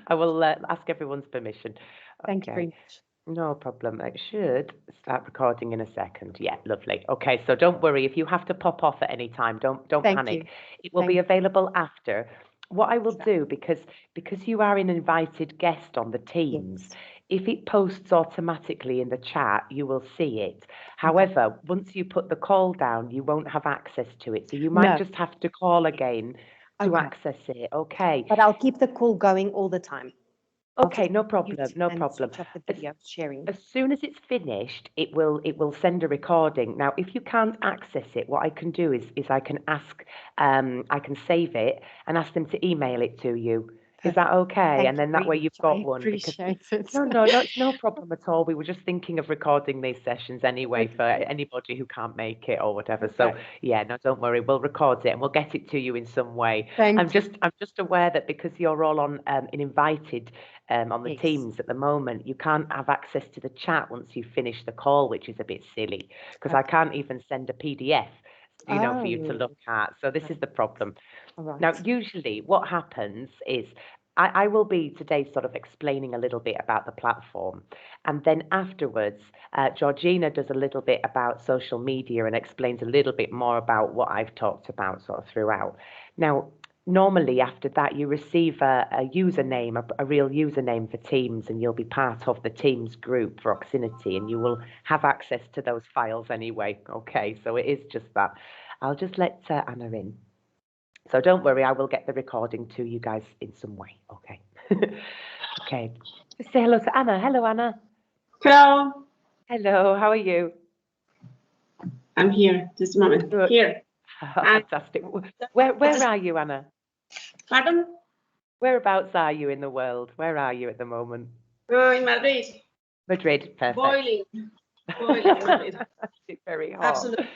I will ask everyone's permission. Thank you very Okay, much. no problem. It should start recording in a second. Yeah, lovely. Okay, so don't worry if you have to pop off at any time. Don't Thank panic. you. It will be Thank available after. What I will you. do because you are an invited guest on the Teams, Yes. if it posts automatically in the chat, you will see it. Okay. However, once you put the call down, you won't have access to it. So you might No. just have to call again to Okay. access it. Okay. But I'll keep the call going all the time. I'll Okay, just no mute problem, no and problem. switch off the As, video sharing. as soon as it's finished, it will send a recording. Now, if you can't access it, what I can do is I can ask, I can save it and ask them to email it to you. Is that Perfect. okay? Thank And you then that very way you've much. I got one because appreciate it. no, it's no problem at all. We were just thinking of recording these sessions anyway for Okay. anybody who can't make it or whatever. So Okay. yeah, no, don't worry. We'll record it and we'll get it to you in some way. Thank you. I'm just aware that because you're all on an invited on the Yes. Teams at the moment, you can't have access to the chat once you finish the call, which is a bit silly because I Okay. can't even send a PDF, for you to Oh, look at. So this okay. is the problem. All Now, right. usually what happens is I will be today sort of explaining a little bit about the platform. And then afterwards, Georgina does a little bit about social media and explains a little bit more about what I've talked about sort of throughout. Now, normally after that, you receive a username, a real username for Teams, and you'll be part of the Teams group for Oxinity, and you will have access to those files anyway. Okay, so it is just that. I'll just let Anna in. So don't worry, I will get the recording to you guys in some way. Okay. Okay. Just say hello to Anna. Hello, Anna. Hello, Hello. How are you? I'm here. Just a moment. Good. Here. And Fantastic. Where are you, Anna? pardon? Whereabouts are you in the world? Where are you at the moment? In Madrid. Madrid. Perfect. Boiling. Boiling in Madrid. It's very hot. Absolutely.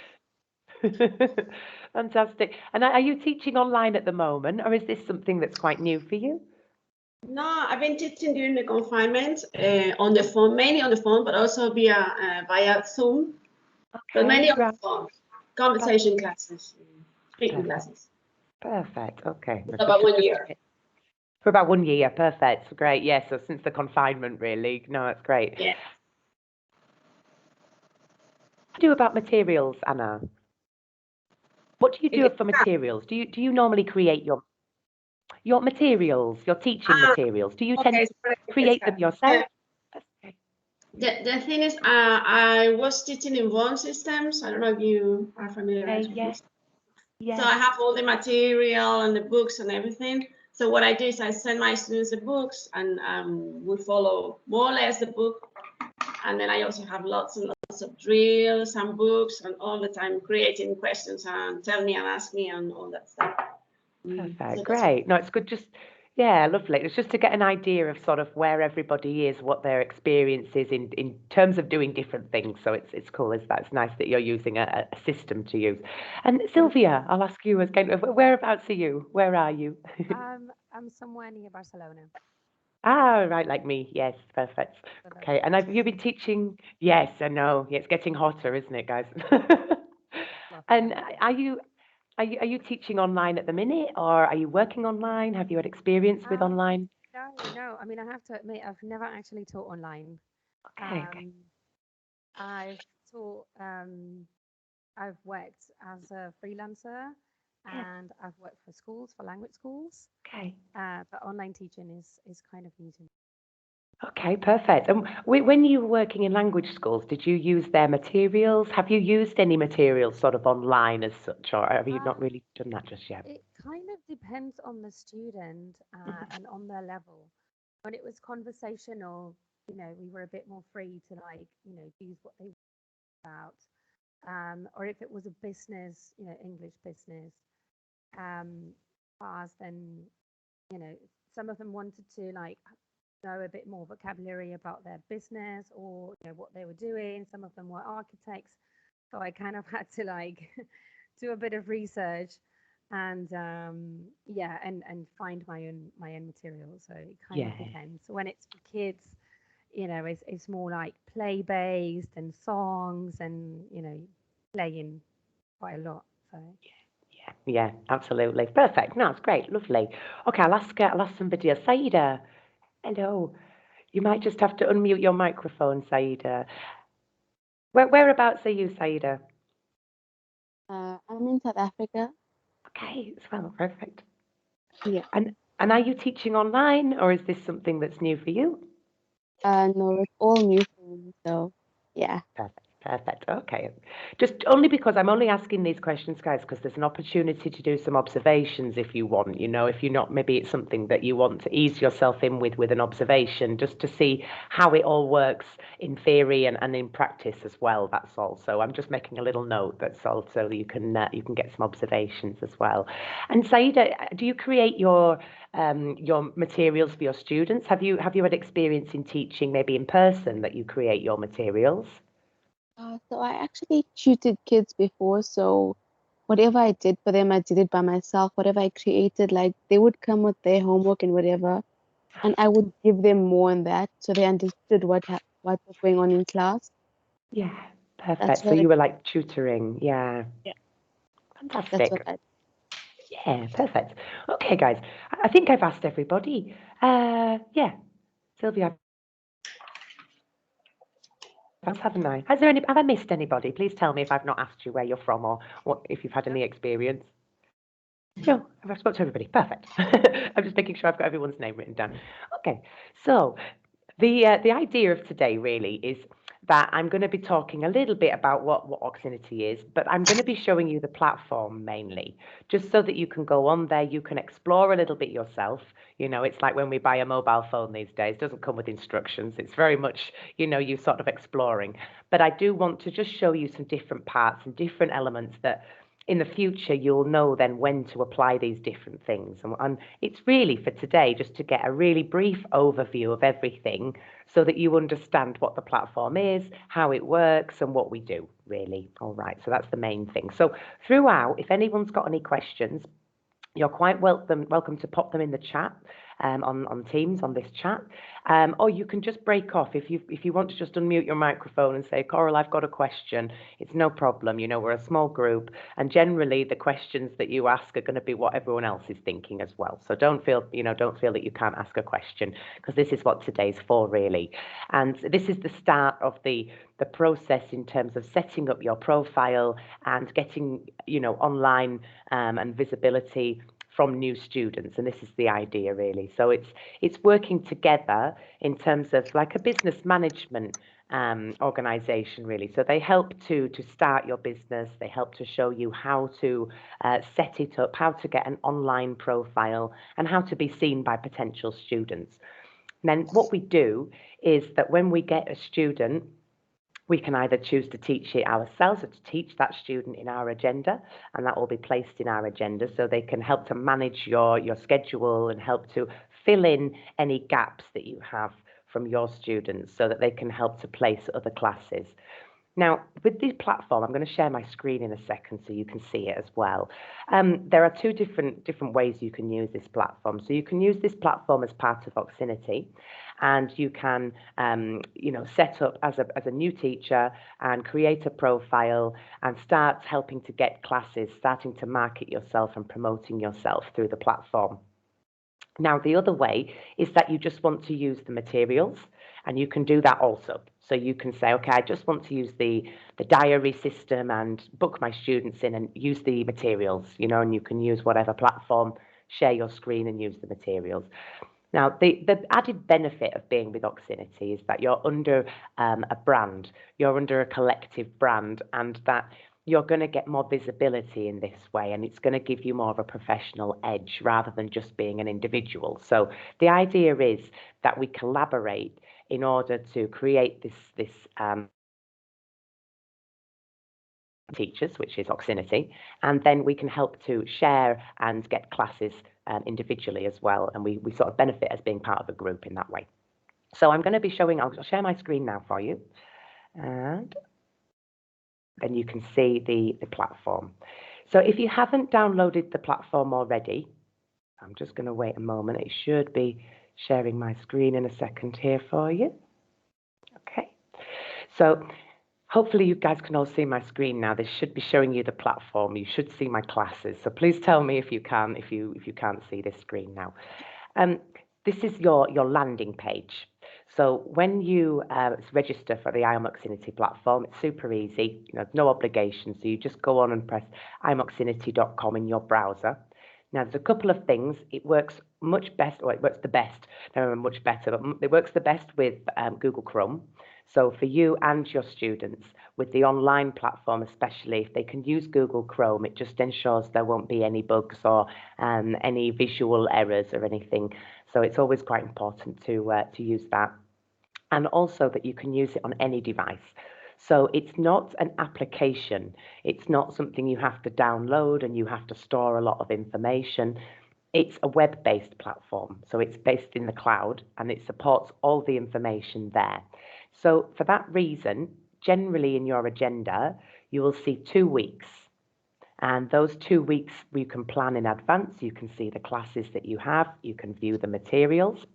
Fantastic. And are you teaching online at the moment, or is this something that's quite new for you? No, I've been teaching during the confinement on the phone, mainly on the phone, but also via Zoom. But Okay, mainly on the right. phone. Conversation classes, speaking Perfect. classes. Perfect. Okay. For Just about 1 year. For about 1 year, perfect. Great. Yes, so since the confinement, really. No, that's great. Yeah. What do you do about materials, Anna? What do you do for materials? Do you normally create your materials, your teaching Ah, materials? Do you tend okay. to create them yourself? Okay. The thing is, I was teaching in Bond systems. I don't know if you are familiar Okay, with yes, this. So yes. I have all the material and the books and everything. So what I do is I send my students the books and we follow more or less the book. And then I also have lots and lots of drills and books and all the time creating questions and tell me and ask me and all that stuff. Perfect. So that's what. Great. No, it's good. Just yeah, lovely. It's just to get an idea of sort of where everybody is, what their experience is in terms of doing different things. So it's cool. Is that it's nice that you're using a system to use. And Sylvia, I'll ask you again. Whereabouts are you? Where are you? I'm somewhere near Barcelona. Ah, right, like me. Yes, perfect. So that's Okay. And have you nice. been teaching? Yes, I know. Yeah, it's getting hotter, isn't it, guys? Lovely And out there. are you teaching online at the minute, or are you working online? Have you had experience with Um, online? no. I mean, I have to admit, I've never actually taught online. Okay, okay, Um, I've taught. I've worked as a freelancer, yeah, and I've worked for schools, for language schools. okay, But online teaching is kind of new to me. okay, perfect. And when you were working in language schools, did you use their materials? Have you used any materials sort of online as such, or have you not Um, really done that just yet? it kind of depends on the student Mhm. and on their level. When it was conversational, we were a bit more free to use what they were about. Or if it was a business, English business class, then you know, some of them wanted to know a bit more vocabulary about their business or what they were doing. Some of them were architects, so I kind of had to do a bit of research and yeah, and find my own material. So it kind of Yeah, depends. So when it's for kids, it's more like play based and songs and playing quite a lot. So Yeah, absolutely. Perfect. No, it's great. Lovely. Okay, I'll ask somebody else. Saida, hello. You might just have to unmute your microphone, Saida. Whereabouts are you, Saida? I'm in South Africa. Okay, as well. Perfect. Yeah. And are you teaching online, or is this something that's new for you? No, it's all new for me. So, yeah. Perfect. Perfect. Okay. Just only because I'm only asking these questions, guys, because there's an opportunity to do some observations if you want, if you're not, maybe it's something that you want to ease yourself in with an observation, just to see how it all works in theory and in practice as well. That's all. So I'm just making a little note. That's all, so you can get some observations as well. And Saida, do you create your materials for your students? Have you had experience in teaching, maybe in person, that you create your materials? So I actually tutored kids before. So whatever I did for them, I did it by myself. Whatever I created, like they would come with their homework and whatever, and I would give them more on that, so they understood what was going on in class. Yeah, That's perfect. So what you were like tutoring. Yeah. Yeah. That's what Fantastic. I. Yeah, perfect. Okay, guys. I think I've asked everybody. Yeah. Sylvia, haven't I? Have I missed anybody? Please tell me if I've not asked you where you're from, or what, if you've had any experience. No, I've spoken to everybody. Perfect. I'm just making sure I've got everyone's name written down. Okay, so the idea of today really is that I'm going to be talking a little bit about what Oxinity is, but I'm going to be showing you the platform mainly, just so that you can go on there, you can explore a little bit yourself. It's like when we buy a mobile phone these days, it doesn't come with instructions. It's very much, you sort of exploring. But I do want to just show you some different parts and different elements that in the future you'll know then when to apply these different things. And it's really for today just to get a really brief overview of everything so that you understand what the platform is, how it works, and what we do, really. All right, so that's the main thing. So throughout, if anyone's got any questions, you're quite welcome to pop them in the chat on Teams on this chat, or you can just break off if you want to just unmute your microphone and say, Coral, I've got a question. It's no problem. We're a small group, and generally the questions that you ask are going to be what everyone else is thinking as well. So don't feel that you can't ask a question, because this is what today's for, really. And this is the start of the process in terms of setting up your profile and getting online and visibility from new students. And this is the idea, really. So it's working together in terms of like a business management organization, really. So they help to start your business. They help to show you how to set it up, how to get an online profile, and how to be seen by potential students. And then what we do is that when we get a student, we can either choose to teach it ourselves or to teach that student in our agenda, and that will be placed in our agenda so they can help to manage your schedule and help to fill in any gaps that you have from your students so that they can help to place other classes. Now, with this platform, I'm going to share my screen in a second so you can see it as well. There are two different ways you can use this platform. So you can use this platform as part of Oxinity, and you can, set up as a new teacher and create a profile and start helping to get classes, starting to market yourself and promoting yourself through the platform. Now, the other way is that you just want to use the materials, and you can do that also. So you can say, okay, I just want to use the diary system and book my students in and use the materials, and you can use whatever platform, share your screen and use the materials. Now, the added benefit of being with Oxinity is that you're under a brand, you're under a collective brand, and that you're going to get more visibility in this way, and it's going to give you more of a professional edge rather than just being an individual. So the idea is that we collaborate in order to create this teachers, which is Oxinity, and then we can help to share and get classes individually as well, and we sort of benefit as being part of a group in that way. So I'm going to be showing, I'll share my screen now for you, and then you can see the platform. So if you haven't downloaded the platform already, I'm just going to wait a moment. It should be sharing my screen in a second here for you. Okay. So Hopefully you guys can all see my screen now. This should be showing you the platform. You should see my classes. So please tell me if you can, if you can't see this screen now. This is your landing page. So when you register for the Imoxinity platform, it's super easy. You know, no obligation. So you just go on and press imoxinity.com in your browser. Now, there's a couple of things. It works much best, or it works the best, no, much better, but it works the best with Google Chrome. So for you and your students, with the online platform especially, if they can use Google Chrome, it just ensures there won't be any bugs or any visual errors or anything. So it's always quite important to use that. And also that you can use it on any device. So it's not an application. It's not something you have to download and you have to store a lot of information. It's a web-based platform. So it's based in the cloud and it supports all the information there. So for that reason, generally in your agenda, you will see 2 weeks. And those 2 weeks you can plan in advance. You can see the classes that you have. You can view the materials.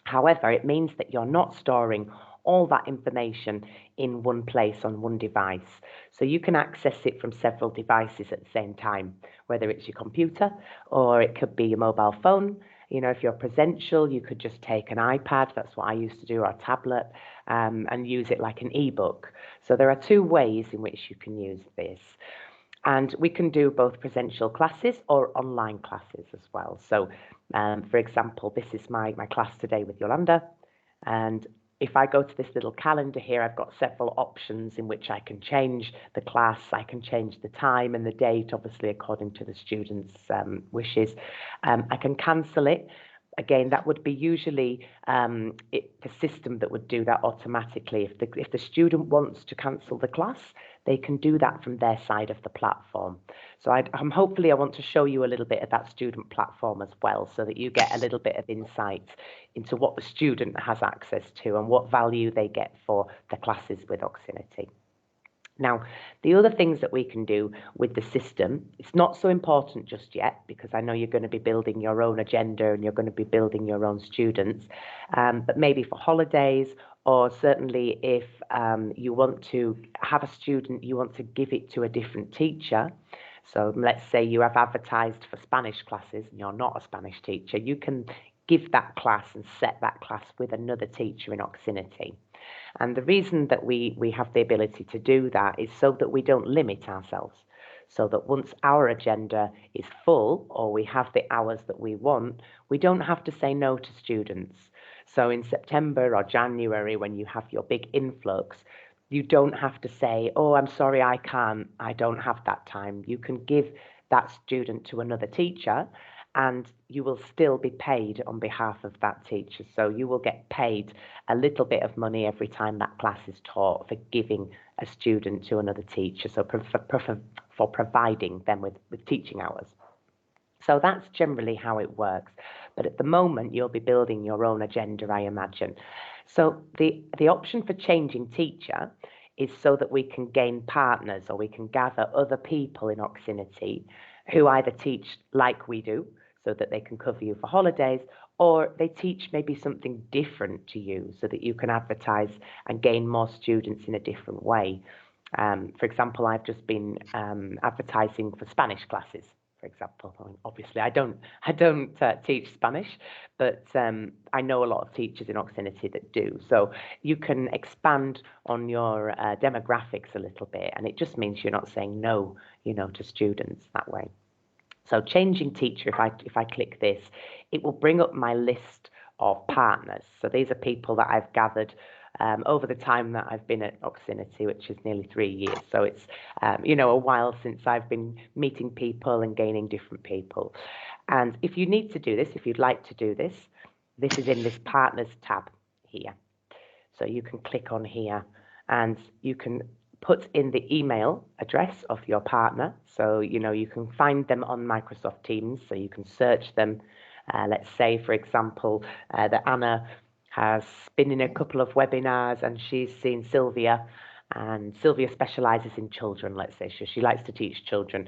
However, it means that you're not storing all that information in one place on one device. So you can access it from several devices at the same time, whether it's your computer or it could be your mobile phone. You know, if you're presential, you could just take an iPad, that's what I used to do, or a tablet, and use it like an ebook. So there are 2 ways in which you can use this. And we can do both presential classes or online classes as well. So, for example, this is my class today with Yolanda. And if I go to this little calendar here, I've got several options in which I can change the class. I can change the time and the date, obviously, according to the students' wishes. I can cancel it. Again, that would be usually the system that would do that automatically. If the student wants to cancel the class, they can do that from their side of the platform. So hopefully I want to show you a little bit of that student platform as well, so that you get a little bit of insight into what the student has access to and what value they get for the classes with Oxinity. Now, the other things that we can do with the system, it's not so important just yet, because I know you're going to be building your own agenda and you're going to be building your own students, but maybe for holidays, or certainly if you want to have a student, you want to give it to a different teacher. So let's say you have advertised for Spanish classes and you're not a Spanish teacher, you can give that class and set that class with another teacher in Oxinity. And the reason that we have the ability to do that is so that we don't limit ourselves. So that once our agenda is full, or we have the hours that we want, we don't have to say no to students. So in September or January, when you have your big influx, you don't have to say, oh, I'm sorry, I don't have that time. You can give that student to another teacher, and you will still be paid on behalf of that teacher. So you will get paid a little bit of money every time that class is taught for giving a student to another teacher, so for providing them with teaching hours. So that's generally how it works. But at the moment, you'll be building your own agenda, I imagine. So the option for changing teacher is so that we can gain partners, or we can gather other people in Oxinity who either teach like we do, so that they can cover you for holidays, or they teach maybe something different to you so that you can advertise and gain more students in a different way. For example, I've just been advertising for Spanish classes, for example. Obviously, I don't teach Spanish, but I know a lot of teachers in Oxinity that do. So you can expand on your demographics a little bit, and it just means you're not saying no, to students that way. So changing teacher, if I click this, it will bring up my list of partners. So these are people that I've gathered over the time that I've been at Oxinity, which is nearly 3 years. So it's a while since I've been meeting people and gaining different people. And if you need to do this, if you'd like to do this, this is in this partners tab here. So you can click on here and you can put in the email address of your partner. So, you can find them on Microsoft Teams, so you can search them. Let's say, for example, that Anna has been in a couple of webinars and she's seen Sylvia, and Sylvia specializes in children, let's say. She likes to teach children,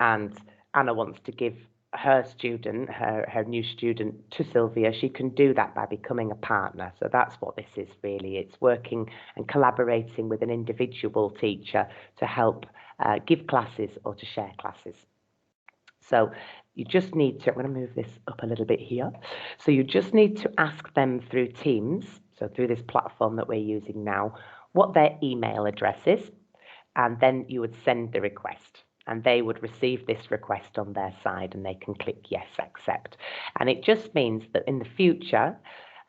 and Anna wants to give her student, her new student to Sylvia, she can do that by becoming a partner. So that's what this is really. It's working and collaborating with an individual teacher to help give classes or to share classes. So you just need to, I'm going to move this up a little bit here. So you just need to ask them through Teams, so through this platform that we're using now, what their email address is, and then you would send the request. And they would receive this request on their side and they can click yes, accept. And it just means that in the future,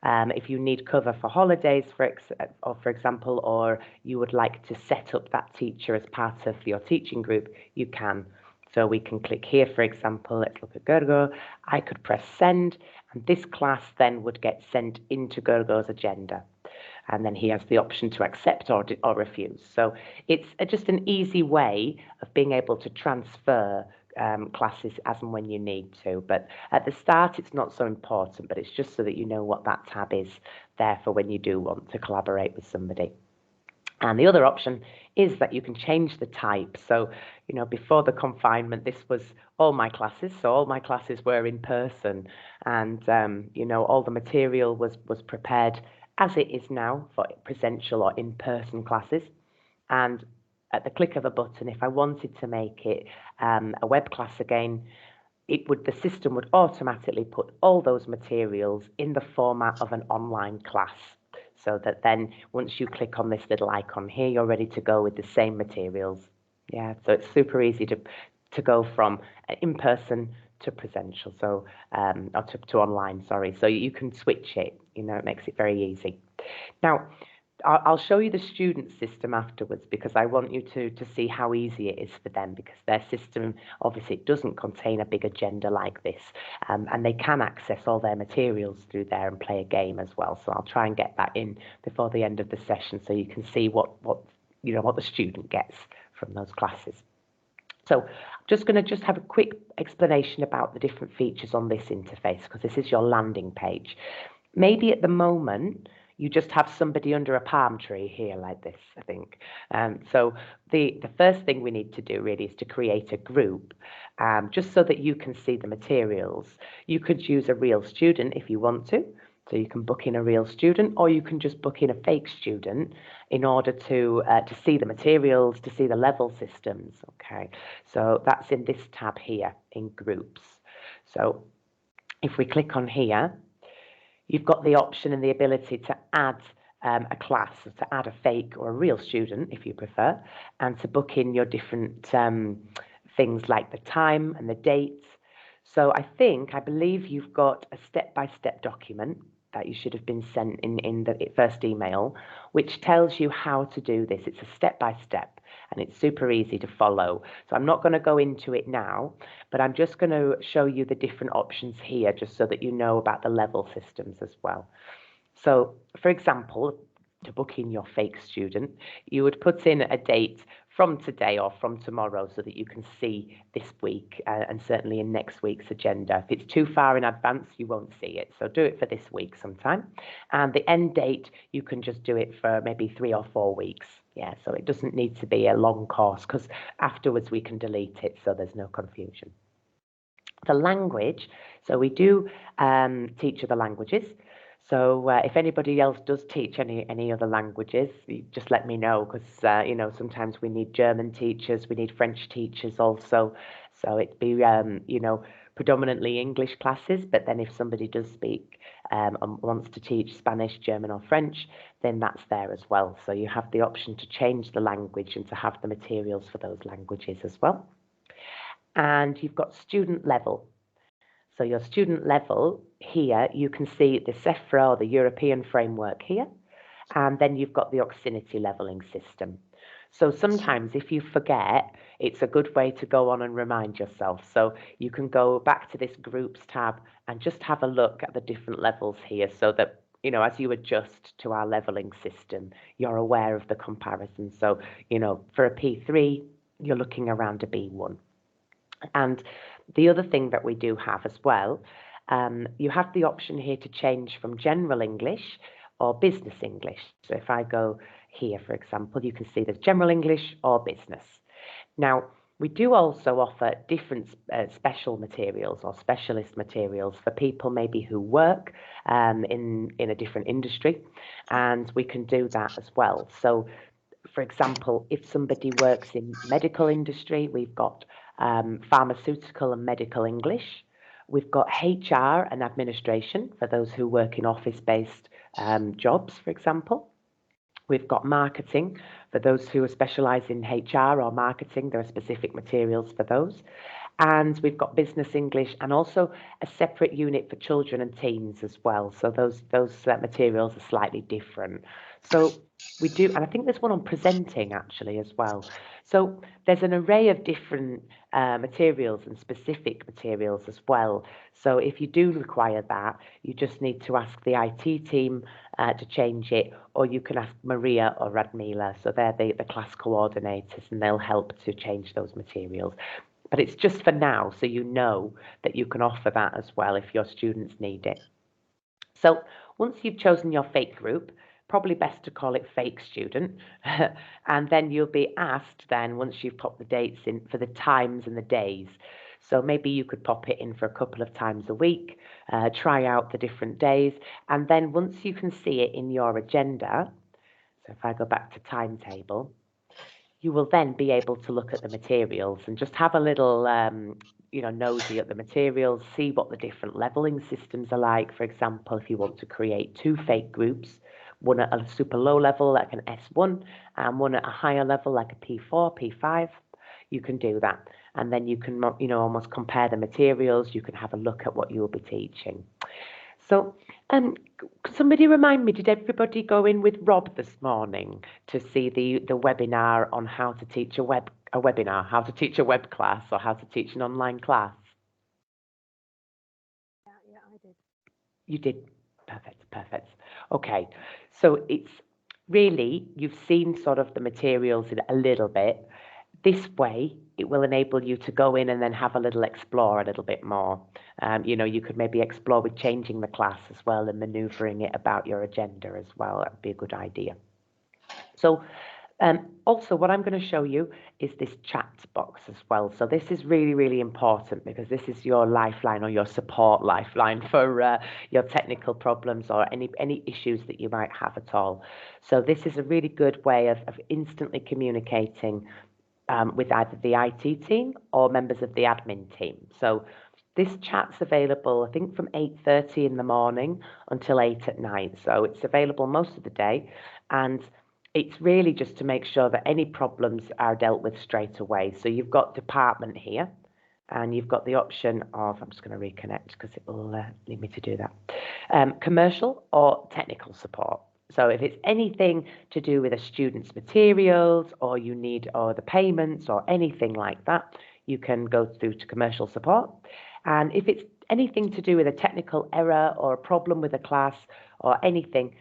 if you need cover for holidays, for example, or you would like to set up that teacher as part of your teaching group, you can. So we can click here, for example, let's look at Gergo. I could press send, and this class then would get sent into Gergo's agenda. And then he has the option to accept or refuse. So it's just an easy way of being able to transfer classes as and when you need to. But at the start, it's not so important, but it's just so that you know what that tab is there for when you do want to collaborate with somebody. And the other option is that you can change the type. So, you know, before the confinement, this was all my classes. So all my classes were in person, and, you know, all the material was prepared as it is now for presential or in-person classes. And at the click of a button, if I wanted to make it a web class again, the system would automatically put all those materials in the format of an online class. So that then once you click on this little icon here, you're ready to go with the same materials. Yeah, so it's super easy to go from in-person to presential, so or to online, sorry. So you can switch it, you know, it makes it very easy. Now, I'll show you the student system afterwards because I want you to see how easy it is for them, because their system obviously doesn't contain a big agenda like this, and they can access all their materials through there and play a game as well. So I'll try and get that in before the end of the session so you can see what the student gets from those classes. So I'm just going to have a quick explanation about the different features on this interface, because this is your landing page. Maybe at the moment you just have somebody under a palm tree here like this, I think. So the first thing we need to do really is to create a group, just so that you can see the materials. You could use a real student if you want to. So you can book in a real student, or you can just book in a fake student in order to see the materials, to see the level systems. Okay, so that's in this tab here in groups. So if we click on here, you've got the option and the ability to add a class, so to add a fake or a real student if you prefer, and to book in your different things like the time and the dates. So I believe you've got a step-by-step document that you should have been sent in the first email, which tells you how to do this. It's a step-by-step, and it's super easy to follow. So I'm not going to go into it now, but I'm just going to show you the different options here, just so that you know about the level systems as well. So, for example, to book in your fake student, you would put in a date from today or from tomorrow so that you can see this week and certainly in next week's agenda. If it's too far in advance, you won't see it. So do it for this week sometime. And the end date, you can just do it for maybe 3 or 4 weeks. Yeah, so it doesn't need to be a long course, because afterwards we can delete it so there's no confusion. The language, so we do teach other languages. So if anybody else does teach any other languages, you just let me know, because you know, sometimes we need German teachers, we need French teachers also. So it'd be you know, predominantly English classes, but then if somebody does speak and wants to teach Spanish, German or French, then that's there as well. So you have the option to change the language and to have the materials for those languages as well. And you've got student level. So your student level here, you can see the SEFRA, or the European framework here, and then you've got the Oxinity leveling system. So sometimes if you forget, it's a good way to go on and remind yourself. So you can go back to this groups tab and just have a look at the different levels here, so that, you know, as you adjust to our leveling system, you're aware of the comparison. So, you know, for a P3, you're looking around a B1. And the other thing that we do have as well, you have the option here to change from general English or business English. So if I go here, for example, you can see there's general English or business. Now, We do also offer different special materials or specialist materials for people maybe who work in a different industry, and we can do that as well. So, for example, if somebody works in medical industry, we've got pharmaceutical and medical English. We've got HR and administration for those who work in office-based jobs, for example. We've got marketing for those who are specialised in HR or marketing. There are specific materials for those. And we've got business English and also a separate unit for children and teens as well. So those materials are slightly different. So we do, and I think there's one on presenting actually as well. So there's an array of different materials and specific materials as well. So if you do require that, you just need to ask the IT team to change it, or you can ask Maria or Radmila. So they're the class coordinators, and they'll help to change those materials. But it's just for now, so you know that you can offer that as well if your students need it. So once you've chosen your fake group, probably best to call it fake student, and then you'll be asked then, once you've popped the dates in, for the times and the days. So maybe you could pop it in for a couple of times a week, try out the different days, and then once you can see it in your agenda, so if I go back to timetable, you will then be able to look at the materials and just have a little nosy at the materials, see what the different leveling systems are like. For example, if you want to create two fake groups, one at a super low level like an S1 and one at a higher level like a P4, P5, you can do that. And then you can almost compare the materials. You can have a look at what you will be teaching. So could somebody remind me, did everybody go in with Rob this morning to see the webinar on how to teach a webinar, how to teach a web class or how to teach an online class? Yeah, I did. You did? Perfect. Okay, so it's really, you've seen sort of the materials in a little bit. This way, it will enable you to go in and then have a little explore a little bit more. You could maybe explore with changing the class as well and manoeuvring it about your agenda as well. That would be a good idea. So also what I'm going to show you is this chat box as well. So this is really, really important because this is your lifeline or your support lifeline for your technical problems or any issues that you might have at all. So this is a really good way of instantly communicating with either the IT team or members of the admin team. So this chat's available, I think, from 8:30 in the morning until 8 at night. So it's available most of the day. And it's really just to make sure that any problems are dealt with straight away. So you've got department here, and you've got the option of, I'm just going to reconnect because it will need me to do that, commercial or technical support. So if it's anything to do with a student's materials or the payments or anything like that, you can go through to commercial support. And if it's anything to do with a technical error or a problem with a class or anything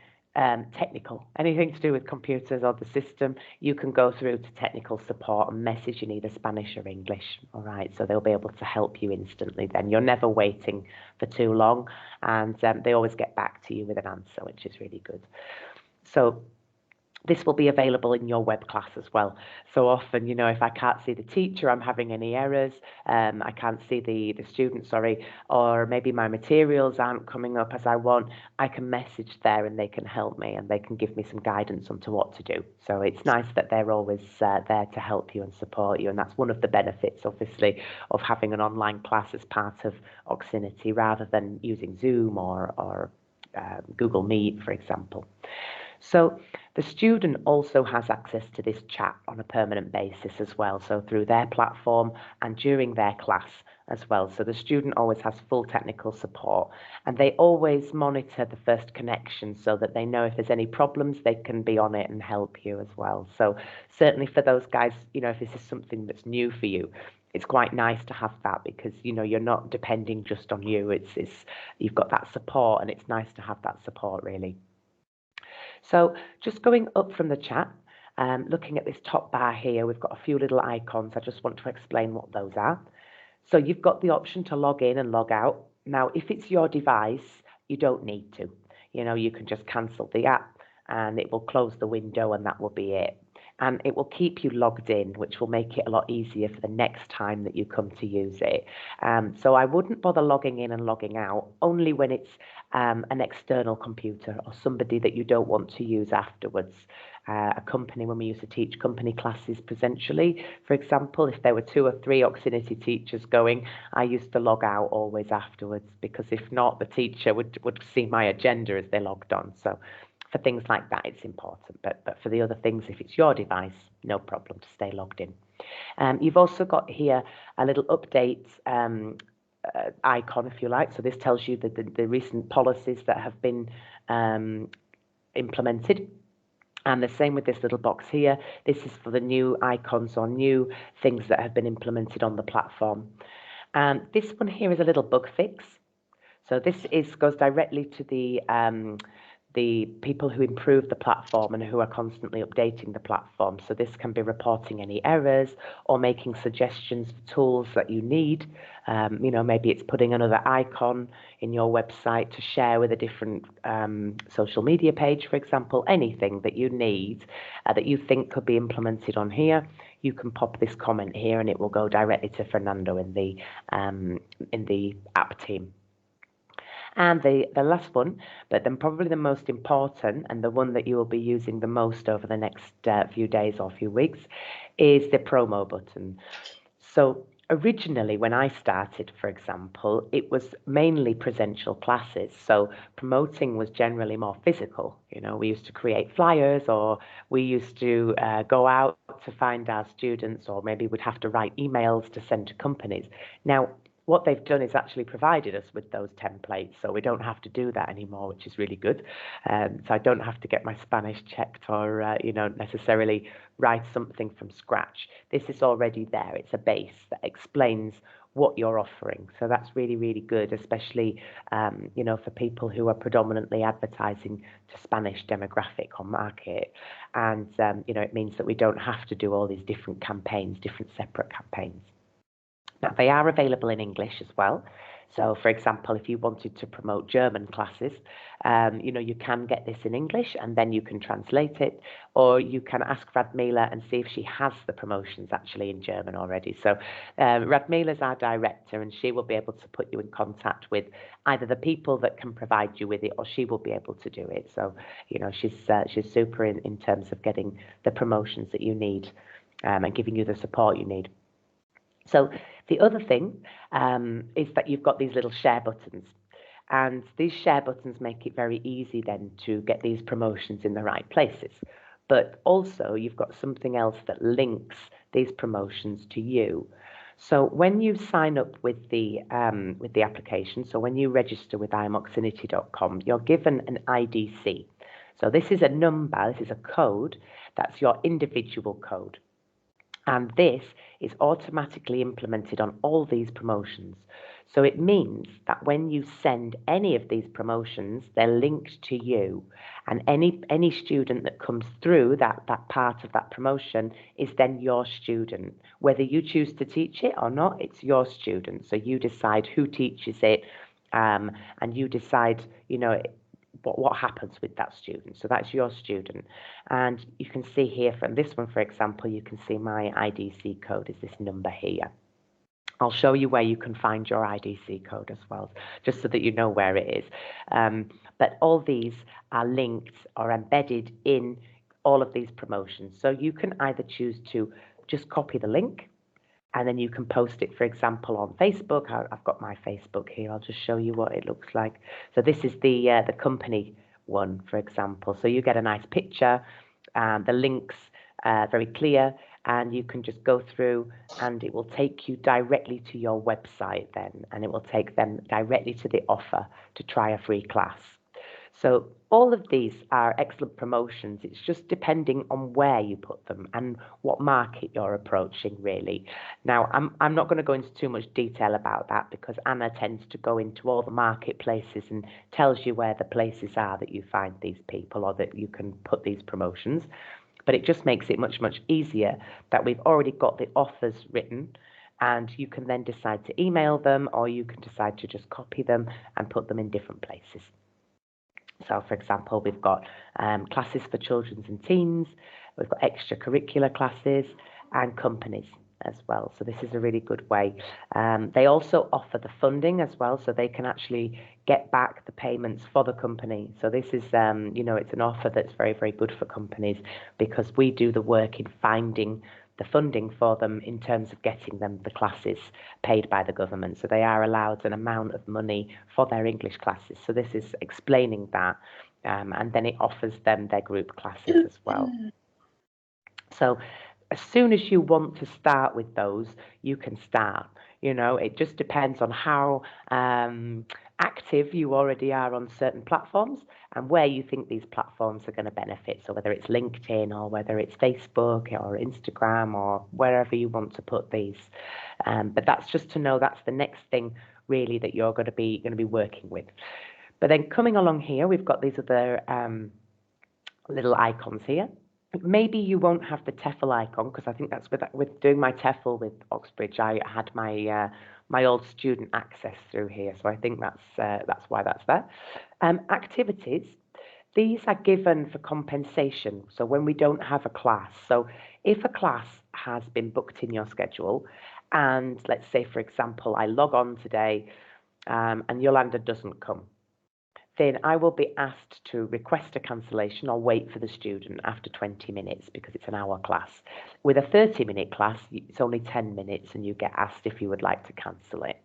technical, anything to do with computers or the system, you can go through to technical support and message in either Spanish or English. All right, so they'll be able to help you instantly then. You're never waiting for too long, and they always get back to you with an answer, which is really good. So this will be available in your web class as well. So often, if I can't see the teacher, I'm having any errors, I can't see the student, or maybe my materials aren't coming up as I want, I can message there and they can help me and they can give me some guidance onto what to do. So it's nice that they're always there to help you and support you. And that's one of the benefits, obviously, of having an online class as part of Oxinity rather than using Zoom or Google Meet, for example. So the student also has access to this chat on a permanent basis as well, so through their platform and during their class as well. So the student always has full technical support, and they always monitor the first connection so that they know if there's any problems, they can be on it and help you as well. So certainly for those guys, if this is something that's new for you, it's quite nice to have that because, you're not depending just on you. It's you've got that support, and it's nice to have that support, really. So just going up from the chat, looking at this top bar here, we've got a few little icons. I just want to explain what those are. So you've got the option to log in and log out. Now, if it's your device, you don't need to. You can just cancel the app and it will close the window and that will be it. and it will keep you logged in, which will make it a lot easier for the next time that you come to use it. So I wouldn't bother logging in and logging out, only when it's an external computer or somebody that you don't want to use afterwards. A company, when we used to teach company classes presentially, for example, if there were 2 or 3 Oxinity teachers going, I used to log out always afterwards, because if not, the teacher would see my agenda as they logged on. So for things like that, it's important. But for the other things, if it's your device, no problem to stay logged in. You've also got here a little update icon, if you like. So this tells you the recent policies that have been implemented. And the same with this little box here. This is for the new icons or new things that have been implemented on the platform. This one here is a little bug fix. So this goes directly to the people who improve the platform and who are constantly updating the platform. So this can be reporting any errors or making suggestions for tools that you need. Maybe it's putting another icon in your website to share with a different social media page, for example. Anything that you need that you think could be implemented on here, you can pop this comment here and it will go directly to Fernando in the app team. And the last one, but then probably the most important and the one that you will be using the most over the next few days or few weeks, is the promo button. So originally, when I started, for example, it was mainly presential classes. So promoting was generally more physical. We used to create flyers, or we used to go out to find our students, or maybe we'd have to write emails to send to companies. Now, what they've done is actually provided us with those templates, so we don't have to do that anymore, which is really good. So I don't have to get my Spanish checked or necessarily write something from scratch. This is already there. It's a base that explains what you're offering. So that's really, really good, especially for people who are predominantly advertising to Spanish demographic or market. And it means that we don't have to do all these different campaigns, different separate campaigns. Now, they are available in English as well. So, for example, if you wanted to promote German classes, you can get this in English and then you can translate it, or you can ask Radmila and see if she has the promotions actually in German already. So Radmila is our director, and she will be able to put you in contact with either the people that can provide you with it, or she will be able to do it. So, she's super in terms of getting the promotions that you need and giving you the support you need. So the other thing is that you've got these little share buttons, and these share buttons make it very easy then to get these promotions in the right places. But also you've got something else that links these promotions to you. So when you sign up with the application, so when you register with imoxinity.com, you're given an IDC. So this is a number, this is a code, that's your individual code. And this is automatically implemented on all these promotions. So it means that when you send any of these promotions, they're linked to you. And any student that comes through that part of that promotion is then your student. Whether you choose to teach it or not, it's your student. So you decide who teaches it, and you decide, what happens with that student. So that's your student. And you can see here from this one, for example, you can see my IDC code is this number here. I'll show you where you can find your IDC code as well, just so that you know where it is. But all these are linked or embedded in all of these promotions. So you can either choose to just copy the link, and then you can post it, for example, on Facebook. I've got my Facebook here. I'll just show you what it looks like. So this is the company one, for example. So you get a nice picture, the links very clear, and you can just go through and it will take you directly to your website then, and it will take them directly to the offer to try a free class. So all of these are excellent promotions. It's just depending on where you put them and what market you're approaching, really. Now, I'm not going to go into too much detail about that, because Anna tends to go into all the marketplaces and tells you where the places are that you find these people or that you can put these promotions. But it just makes it much, much easier that we've already got the offers written, and you can then decide to email them, or you can decide to just copy them and put them in different places. So, for example, we've got classes for children and teens, we've got extracurricular classes and companies as well. So this is a really good way. They also offer the funding as well, so they can actually get back the payments for the company. So this is, you know, it's an offer that's very, very good for companies because we do the work in finding the funding for them in terms of getting them the classes paid by the government. So they are allowed an amount of money for their English classes. So this is explaining that, and then it offers them their group classes as well. So as soon as you want to start with those, you can start. You know, it just depends on how active you already are on certain platforms and where you think these platforms are going to benefit. So whether it's LinkedIn or whether it's Facebook or Instagram or wherever you want to put these. But that's just to know that's the next thing really that you're going to be working with. But then coming along here, we've got these other little icons here. Maybe you won't have the TEFL icon because I think that's with doing my TEFL with Oxbridge, I had my my old student access through here, so I think that's why that's there. Activities, these are given for compensation. So when we don't have a class, so if a class has been booked in your schedule, and let's say for example I log on today, and Yolanda doesn't come, then I will be asked to request a cancellation or wait for the student after 20 minutes because it's an hour class. With a 30-minute class, it's only 10 minutes and you get asked if you would like to cancel it.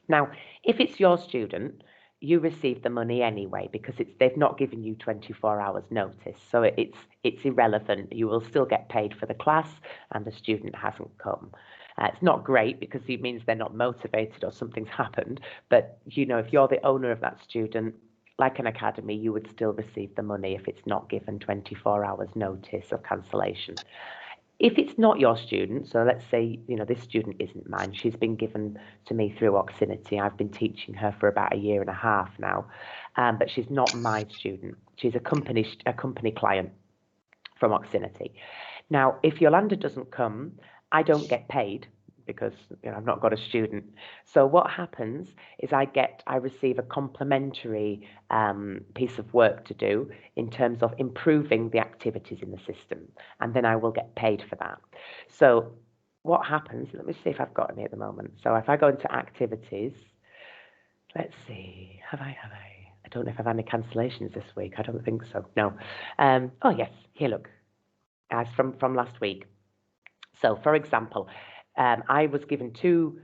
Now, if it's your student, you receive the money anyway because they've not given you 24 hours notice. So it's irrelevant. You will still get paid for the class and the student hasn't come. It's not great because it means they're not motivated or something's happened. But, you know, if you're the owner of that student, like an academy, you would still receive the money if it's not given 24 hours notice of cancellation. If it's not your student, so let's say, you know, this student isn't mine, she's been given to me through Oxinity. I've been teaching her for about 1.5 years now, but she's not my student. She's a company client from Oxinity. Now, if Yolanda doesn't come, I don't get paid because, you know, I've not got a student. So what happens is I receive a complimentary piece of work to do in terms of improving the activities in the system, and then I will get paid for that. So what happens, let me see if I've got any at the moment. So if I go into activities, let's see, have I? I don't know if I've had any cancellations this week. I don't think so, no. Oh yes, here, look, as from last week. So for example, I was given 2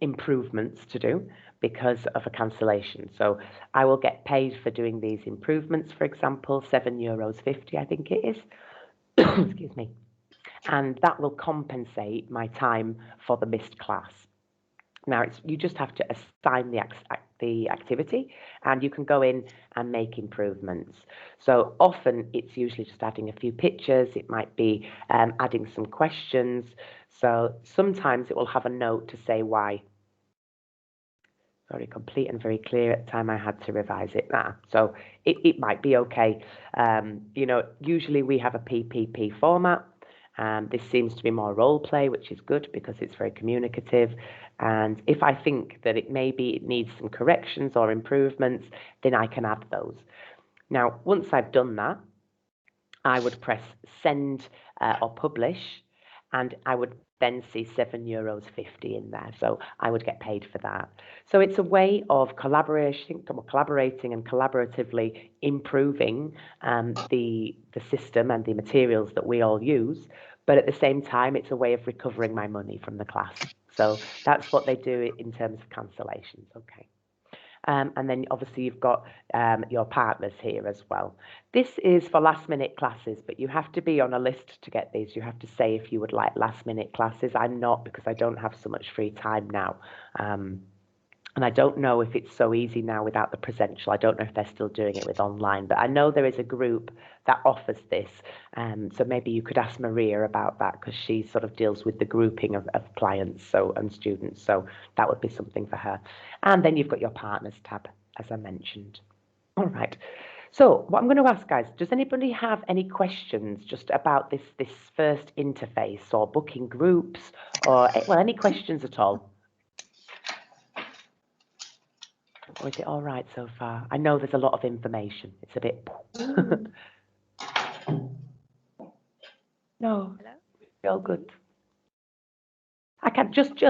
improvements to do because of a cancellation. So I will get paid for doing these improvements, for example, €7.50, I think it is. Excuse me. And that will compensate my time for the missed class. Now, you just have to assign the activity and you can go in and make improvements. So often it's usually just adding a few pictures. It might be adding some questions. So sometimes it will have a note to say why. Very complete and very clear at the time I had to revise it. So it might be okay. You know, usually we have a PPP format. This seems to be more role play, which is good because it's very communicative. And if I think that it needs some corrections or improvements, then I can add those. Now, once I've done that, I would press send or publish, and I would then see €7.50 in there. So I would get paid for that. So it's a way of collaborating and collaboratively improving the system and the materials that we all use. But at the same time, it's a way of recovering my money from the class. So that's what they do in terms of cancellations. Okay. And then obviously you've got your partners here as well. This is for last minute classes, but you have to be on a list to get these. You have to say if you would like last minute classes. I'm not, because I don't have so much free time now. And I don't know if it's so easy now without the presential. I don't know if they're still doing it with online, but I know there is a group that offers this. So maybe you could ask Maria about that because she sort of deals with the grouping of clients and students. So that would be something for her. And then you've got your partners tab, as I mentioned. All right. So what I'm going to ask, guys, does anybody have any questions just about this first interface or booking groups or, well, any questions at all? Or is it all right so far? I know there's a lot of information. It's a bit... No, Hello? it's all good. I can just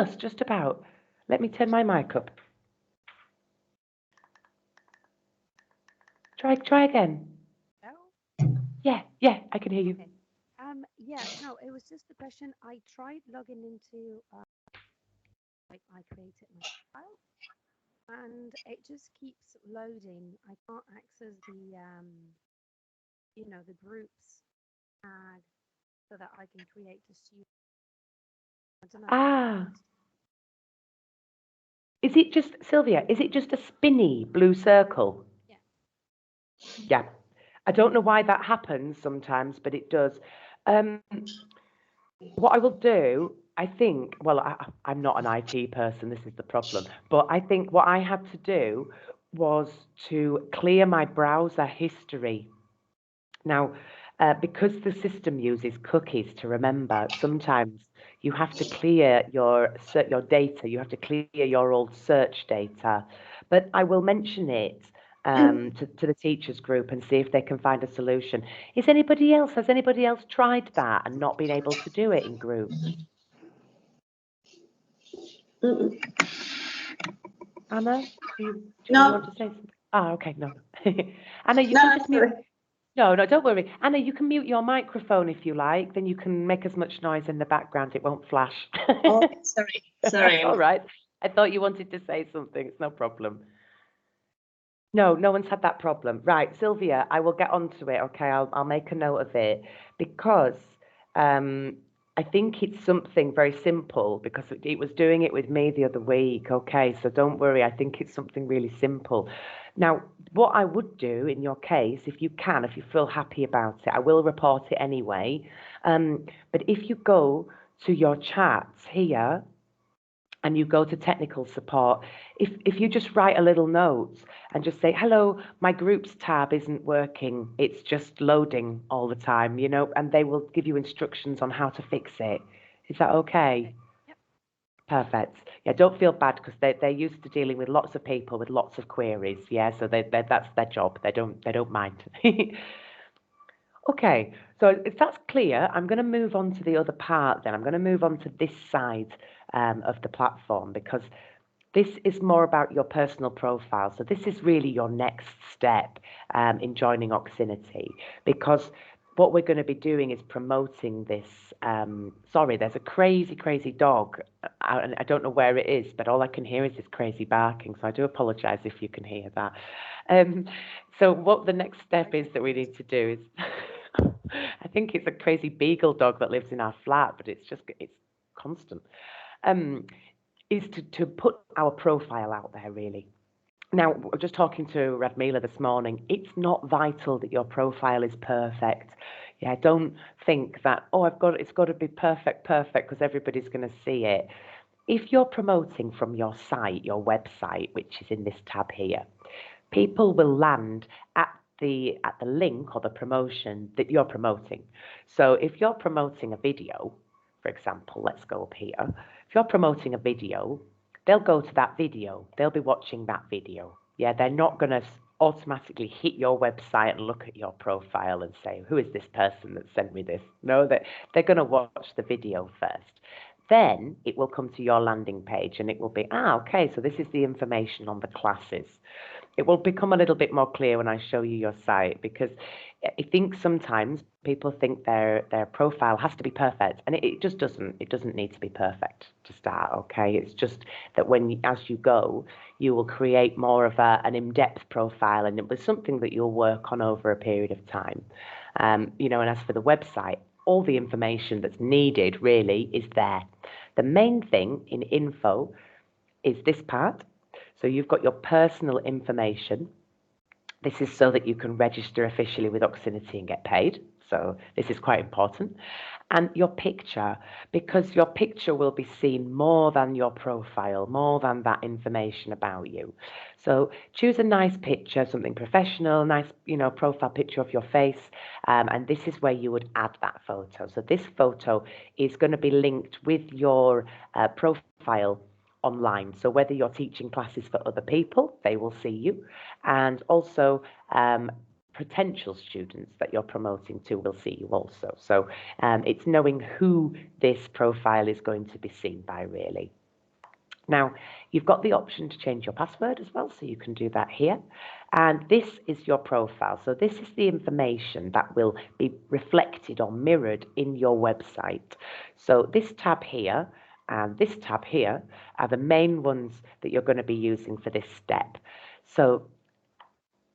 about. Let me turn my mic up. Try again. Hello? Yeah, I can hear you. Okay. Yeah, no, it was just a question. I tried logging into, like I created my file, and it just keeps loading. I can't access the, the groups tag so that I can create the student. I don't know if that Ah, works. is it just, Sylvia, is it just a spinny blue circle? Yeah. Yeah. I don't know why that happens sometimes, but it does. What I will do, I think, well, I'm not an IT person, this is the problem, but I think what I had to do was to clear my browser history. Now, because the system uses cookies to remember, sometimes you have to clear your data, you have to clear your old search data. But I will mention it to the teachers group and see if they can find a solution. Has anybody else tried that and not been able to do it in groups? Mm-mm. Anna, do you No, want to say something? Ah, okay, no. Anna, you no, can just mute. sorry. No, don't worry. Anna, you can mute your microphone if you like. Then you can make as much noise in the background. It won't flash. Oh, sorry. That's all right. I thought you wanted to say something. It's no problem. No one's had that problem. Right, Sylvia, I will get onto it. Okay, I'll make a note of it because I think it's something very simple because it was doing it with me the other week. Okay, so don't worry. I think it's something really simple. Now, what I would do in your case, if you can, if you feel happy about it, I will report it anyway. But if you go to your chats here and you go to technical support, if you just write a little note and just say, hello, my groups tab isn't working, it's just loading all the time, and they will give you instructions on how to fix it. Is that okay? Yep. Perfect. Yeah, don't feel bad because they're used to dealing with lots of people with lots of queries. Yeah, so that's their job. They don't mind. Okay, so if that's clear, I'm going to move on to the other part then. I'm going to move on to this side of the platform because this is more about your personal profile. So this is really your next step in joining Oxinity because what we're going to be doing is promoting this. Sorry, there's a crazy dog. I don't know where it is, but all I can hear is this crazy barking. So I do apologize if you can hear that. So what the next step is that we need to do is, I think it's a crazy beagle dog that lives in our flat, but it's constant. Um, is to put our profile out there, really. Now, just talking to Radmila this morning, it's not vital that your profile is perfect. Yeah, don't think that, it's got to be perfect, because everybody's going to see it. If you're promoting from your site, your website, which is in this tab here, people will land at the link or the promotion that you're promoting. So if you're promoting a video, for example, let's go up here. If you're promoting a video, they'll go to that video. They'll be watching that video. Yeah, they're not going to automatically hit your website and look at your profile and say, who is this person that sent me this? No, they're going to watch the video first. Then it will come to your landing page and it will be, okay, so this is the information on the classes. It will become a little bit more clear when I show you your site because I think sometimes people think their profile has to be perfect and it just doesn't. It doesn't need to be perfect to start, okay? It's just that as you go, you will create more of an in-depth profile and it was something that you'll work on over a period of time. And as for the website, all the information that's needed really is there. The main thing in info is this part. So you've got your personal information. This is so that you can register officially with Oxinity and get paid. So this is quite important. And your picture, because your picture will be seen more than your profile, more than that information about you. So choose a nice picture, something professional, nice, profile picture of your face. And this is where you would add that photo. So this photo is going to be linked with your profile online. So whether you're teaching classes for other people, they will see you, and also potential students that you're promoting to will see you also. So it's knowing who this profile is going to be seen by, really. Now, you've got the option to change your password as well, so you can do that here. And this is your profile. So this is the information that will be reflected or mirrored in your website. So this tab here and this tab here are the main ones that you're going to be using for this step. So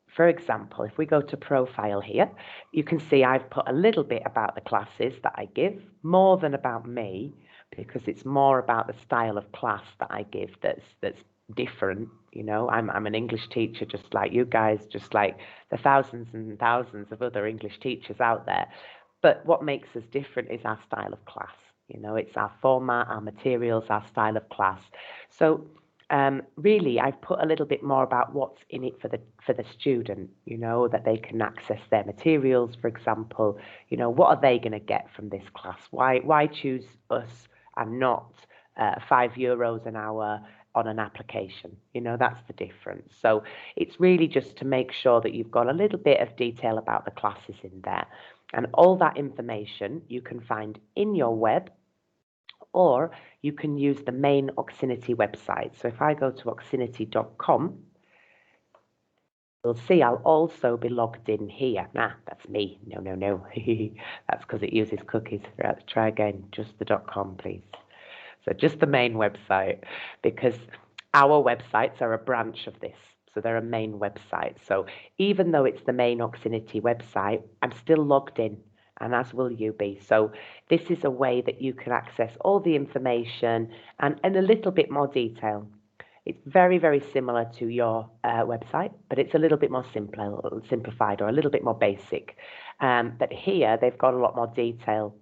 for example, if we go to profile here, you can see I've put a little bit about the classes that I give, more than about me, because it's more about the style of class that I give that's different. You know, I'm an English teacher just like you guys, just like the thousands and thousands of other English teachers out there. But what makes us different is our style of class. You know, it's our format, our materials, our style of class. So really, I've put a little bit more about what's in it for the student, you know, that they can access their materials, for example. You know, what are they going to get from this class? Why choose us and not €5 an hour on an application? You know, that's the difference. So it's really just to make sure that you've got a little bit of detail about the classes in there. And all that information you can find in your web, or you can use the main Oxinity website. So if I go to oxinity.com, you'll see I'll also be logged in here. Nah, that's me. No. That's because it uses cookies. Right, try again, just the .com, please. So just the main website, because our websites are a branch of this. So they're a main website. So even though it's the main Oxinity website, I'm still logged in, and as will you be. So this is a way that you can access all the information and in a little bit more detail. It's very, very similar to your website, but it's a little bit more simplified, or a little bit more basic. But here they've got a lot more detail.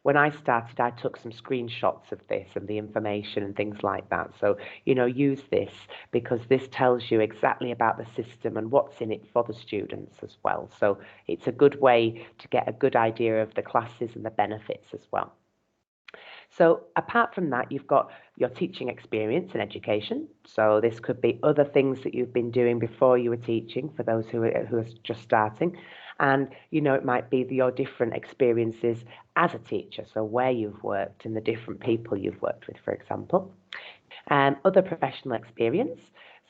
When I started, I took some screenshots of this and the information and things like that. So, you know, use this, because this tells you exactly about the system and what's in it for the students as well. So it's a good way to get a good idea of the classes and the benefits as well. So apart from that, you've got your teaching experience and education. So this could be other things that you've been doing before you were teaching, for those who are just starting. And, you know, it might be your different experiences as a teacher, so where you've worked and the different people you've worked with, for example. Other professional experience.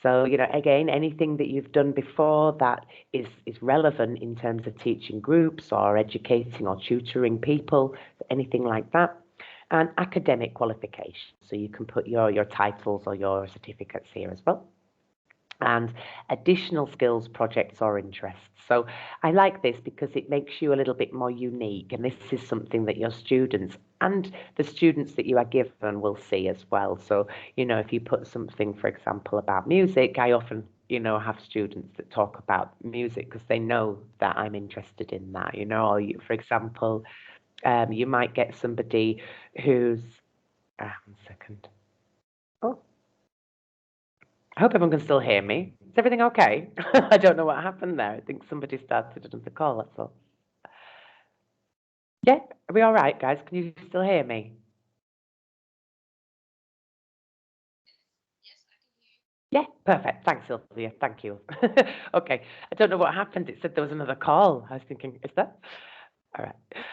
So, you know, again, anything that you've done before that is relevant in terms of teaching groups or educating or tutoring people, anything like that. And academic qualifications. So you can put your titles or your certificates here as well. And additional skills, projects, or interests. So I like this because it makes you a little bit more unique, and this is something that your students and the students that you are given will see as well. So, you know, if you put something, for example, about music, I often, you know, have students that talk about music because they know that I'm interested in that, you know. Or you, for example, you might get somebody who's, 1 second. Oh, I hope everyone can still hear me. Is everything okay? I don't know what happened there. I think somebody started another call, that's all. Yeah, are we all right, guys? Can you still hear me? Yeah, perfect. Thanks, Sylvia. Thank you. Okay, I don't know what happened. It said there was another call. I was thinking, is that? All right.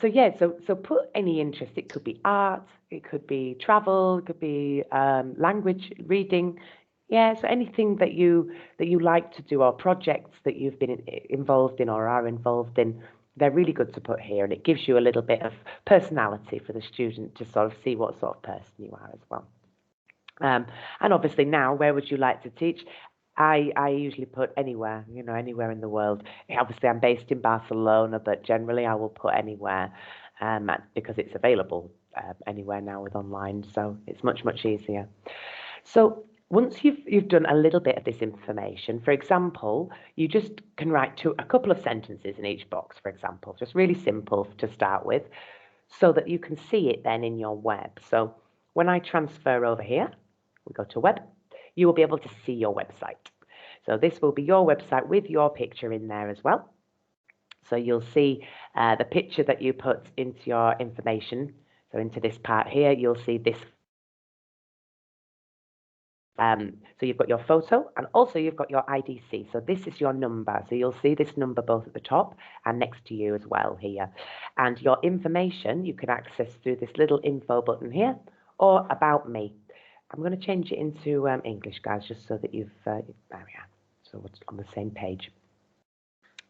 So yeah, so put any interest. It could be art, it could be travel, it could be language, reading. Yeah, so anything that you like to do, or projects that you've been involved in or are involved in, they're really good to put here, and it gives you a little bit of personality for the student to sort of see what sort of person you are as well. And obviously now, where would you like to teach? I usually put anywhere, you know, anywhere in the world. Obviously, I'm based in Barcelona, but generally I will put anywhere because it's available anywhere now with online, so it's much easier. So once you've done a little bit of this information, for example, you just can write a couple of sentences in each box, for example, just really simple to start with, so that you can see it then in your web. So when I transfer over here, we go to web, you will be able to see your website. So this will be your website with your picture in there as well. So you'll see the picture that you put into your information. So into this part here, you'll see this So you've got your photo and also you've got your IDC. So this is your number. So you'll see this number both at the top and next to you as well here. And your information you can access through this little info button here or about me. I'm going to change it into English, guys, just so that you've, there we are. So it's on the same page.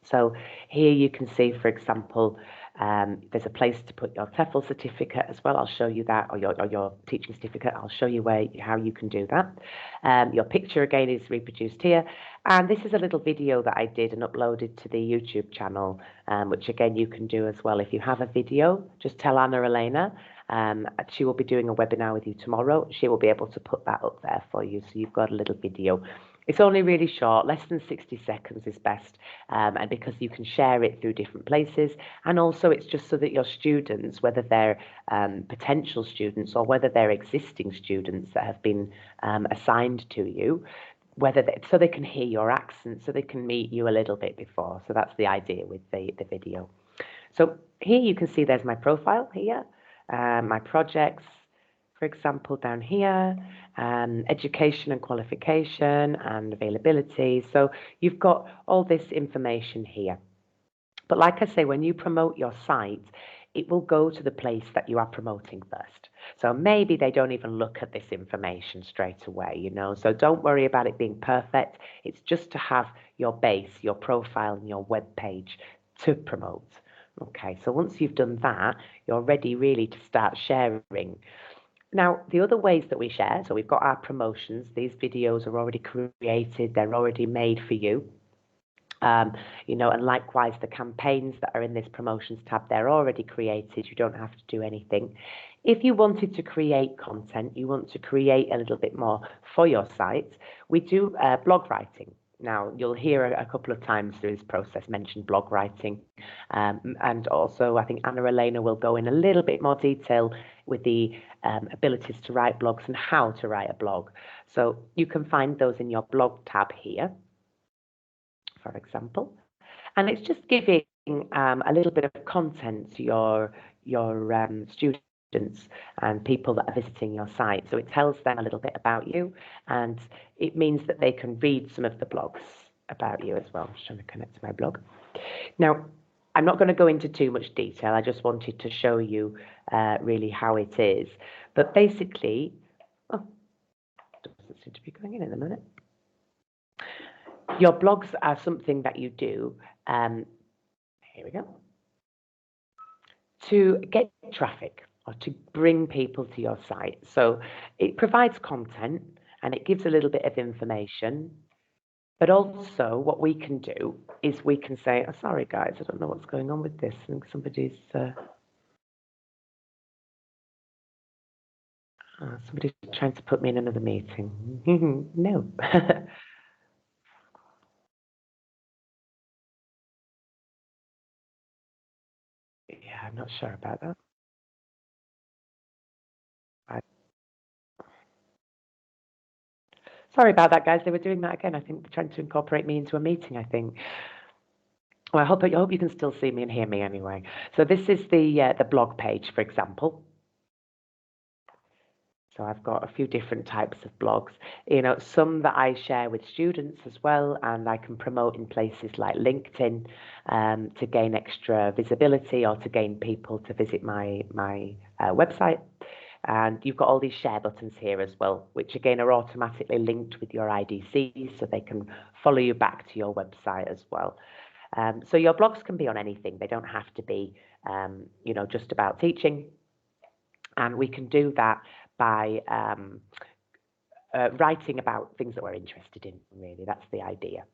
So here you can see, for example, there's a place to put your TEFL certificate as well. I'll show you that, or your teaching certificate. I'll show you how you can do that. Your picture again is reproduced here. And this is a little video that I did and uploaded to the YouTube channel, which again you can do as well. If you have a video, just tell Anna Elena. She will be doing a webinar with you tomorrow. She will be able to put that up there for you. So you've got a little video. It's only really short, less than 60 seconds is best, and because you can share it through different places, and also it's just so that your students, whether they're potential students or whether they're existing students that have been assigned to you, so they can hear your accent, so they can meet you a little bit before. So that's the idea with the video. So here you can see there's my profile here, my projects, for example, down here, education and qualification and availability. So you've got all this information here. But like I say, when you promote your site, it will go to the place that you are promoting first. So maybe they don't even look at this information straight away, you know. So don't worry about it being perfect. It's just to have your base, your profile, and your web page to promote. Okay, so once you've done that, you're ready really to start sharing. Now, the other ways that we share, so we've got our promotions. These videos are already created. They're already made for you. You know, and likewise, the campaigns that are in this promotions tab, they're already created. You don't have to do anything. If you wanted to create content, you want to create a little bit more for your site, we do blog writing. Now, you'll hear a couple of times through this process mention blog writing. And also, I think Anna Elena will go in a little bit more detail with the abilities to write blogs and how to write a blog. So you can find those in your blog tab here, for example. And it's just giving a little bit of content to your students and people that are visiting your site. So it tells them a little bit about you, and it means that they can read some of the blogs about you as well. I'm just trying to connect to my blog. Now, I'm not going to go into too much detail. I just wanted to show you really how it is. But basically, oh, doesn't seem to be going in at the minute. Your blogs are something that you do, here we go, to get traffic or to bring people to your site. So it provides content and it gives a little bit of information. But also what we can do is we can say, oh, sorry, guys, I don't know what's going on with this. I think somebody's trying to put me in another meeting. No. Yeah, I'm not sure about that. Sorry about that, guys. They were doing that again. I think they're trying to incorporate me into a meeting, I think. Well, I hope you can still see me and hear me anyway. So this is the blog page, for example. So I've got a few different types of blogs, you know, some that I share with students as well, and I can promote in places like LinkedIn to gain extra visibility or to gain people to visit my website. And you've got all these share buttons here as well, which again are automatically linked with your IDC, so they can follow you back to your website as well. So your blogs can be on anything. They don't have to be, you know, just about teaching. And we can do that by writing about things that we're interested in, really. That's the idea.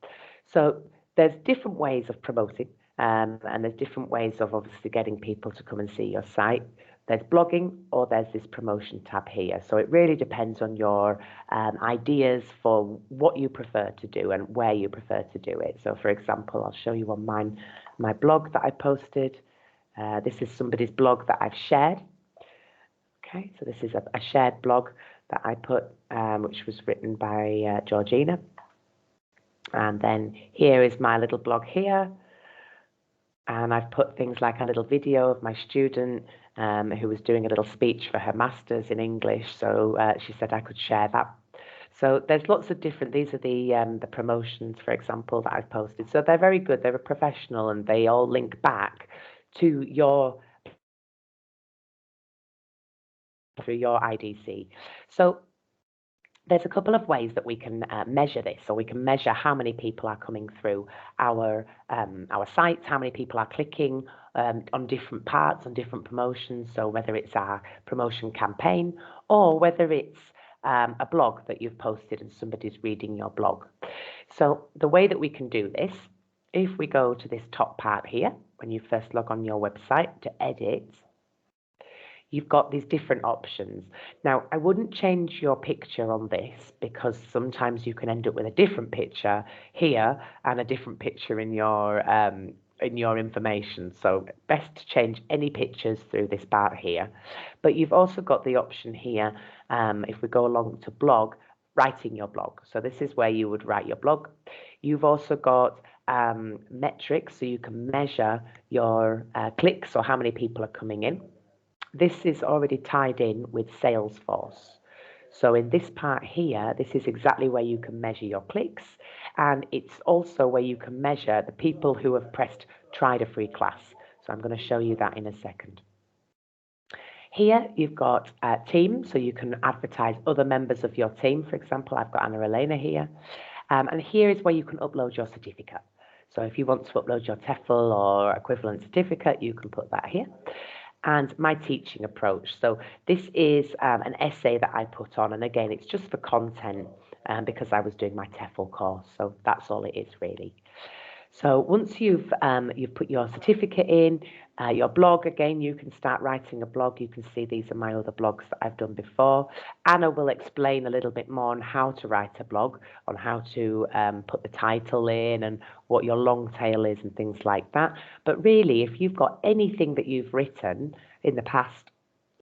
So there's different ways of promoting, and there's different ways of obviously getting people to come and see your site. There's blogging or there's this promotion tab here. So it really depends on your ideas for what you prefer to do and where you prefer to do it. So for example, I'll show you on my blog that I posted. This is somebody's blog that I've shared. Okay, so this is a shared blog that I put, which was written by Georgina. And then here is my little blog here. And I've put things like a little video of my student who was doing a little speech for her master's in English. So she said I could share that. So there's lots of different, these are the promotions, for example, that I've posted. So they're very good, they're professional, and they all link back to your, through your IDC. So there's a couple of ways that we can measure this. So we can measure how many people are coming through our sites, how many people are clicking on different parts, on different promotions. So whether it's our promotion campaign or whether it's a blog that you've posted and somebody's reading your blog. So the way that we can do this, if we go to this top part here, when you first log on your website to edit, you've got these different options. Now, I wouldn't change your picture on this because sometimes you can end up with a different picture here and a different picture in your information. So best to change any pictures through this part here. But you've also got the option here, if we go along to blog, writing your blog. So this is where you would write your blog. You've also got metrics, so you can measure your clicks or how many people are coming in. This is already tied in with Salesforce. So in this part here, this is exactly where you can measure your clicks, and it's also where you can measure the people who have pressed tried a free class. So I'm going to show you that in a second. Here you've got a team, so you can advertise other members of your team. For example, I've got Anna Elena here. And here is where you can upload your certificate. So if you want to upload your TEFL or equivalent certificate, you can put that here. And my teaching approach. So this is an essay that I put on, and again, it's just for content because I was doing my TEFL course. So that's all it is really. So once you've put your certificate in, your blog, again, you can start writing a blog. You can see these are my other blogs that I've done before. Anna will explain a little bit more on how to write a blog, on how to put the title in and what your long tail is and things like that. But really, if you've got anything that you've written in the past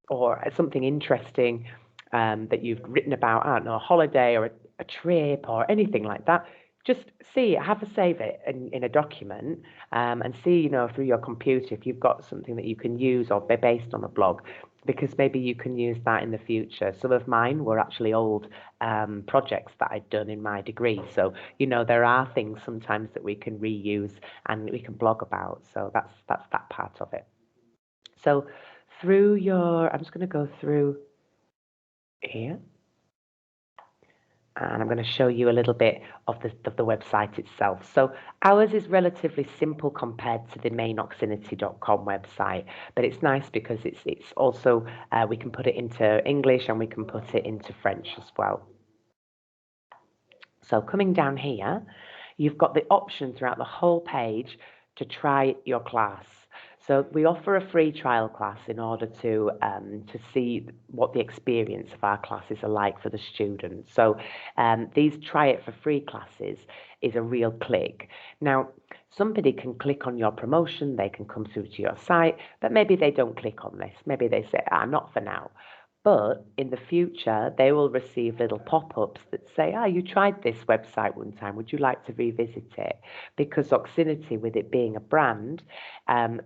or something interesting that you've written about, I don't know, a holiday or a trip or anything like that, just see it, have a save it in a document and see, through your computer if you've got something that you can use or be based on a blog, because maybe you can use that in the future. Some of mine were actually old projects that I'd done in my degree. So, there are things sometimes that we can reuse and we can blog about. So that's that part of it. So through I'm just going to go through here. And I'm going to show you a little bit of the website itself. So ours is relatively simple compared to the main Oxinity.com website, but it's nice because it's also, we can put it into English and we can put it into French as well. So coming down here, you've got the option throughout the whole page to try your class. So we offer a free trial class in order to see what the experience of our classes are like for the students. So these try it for free classes is a real click. Now, somebody can click on your promotion, they can come through to your site, but maybe they don't click on this. Maybe they say, not for now. But in the future, they will receive little pop-ups that say, you tried this website one time. Would you like to revisit it? Because Oxinity, with it being a brand,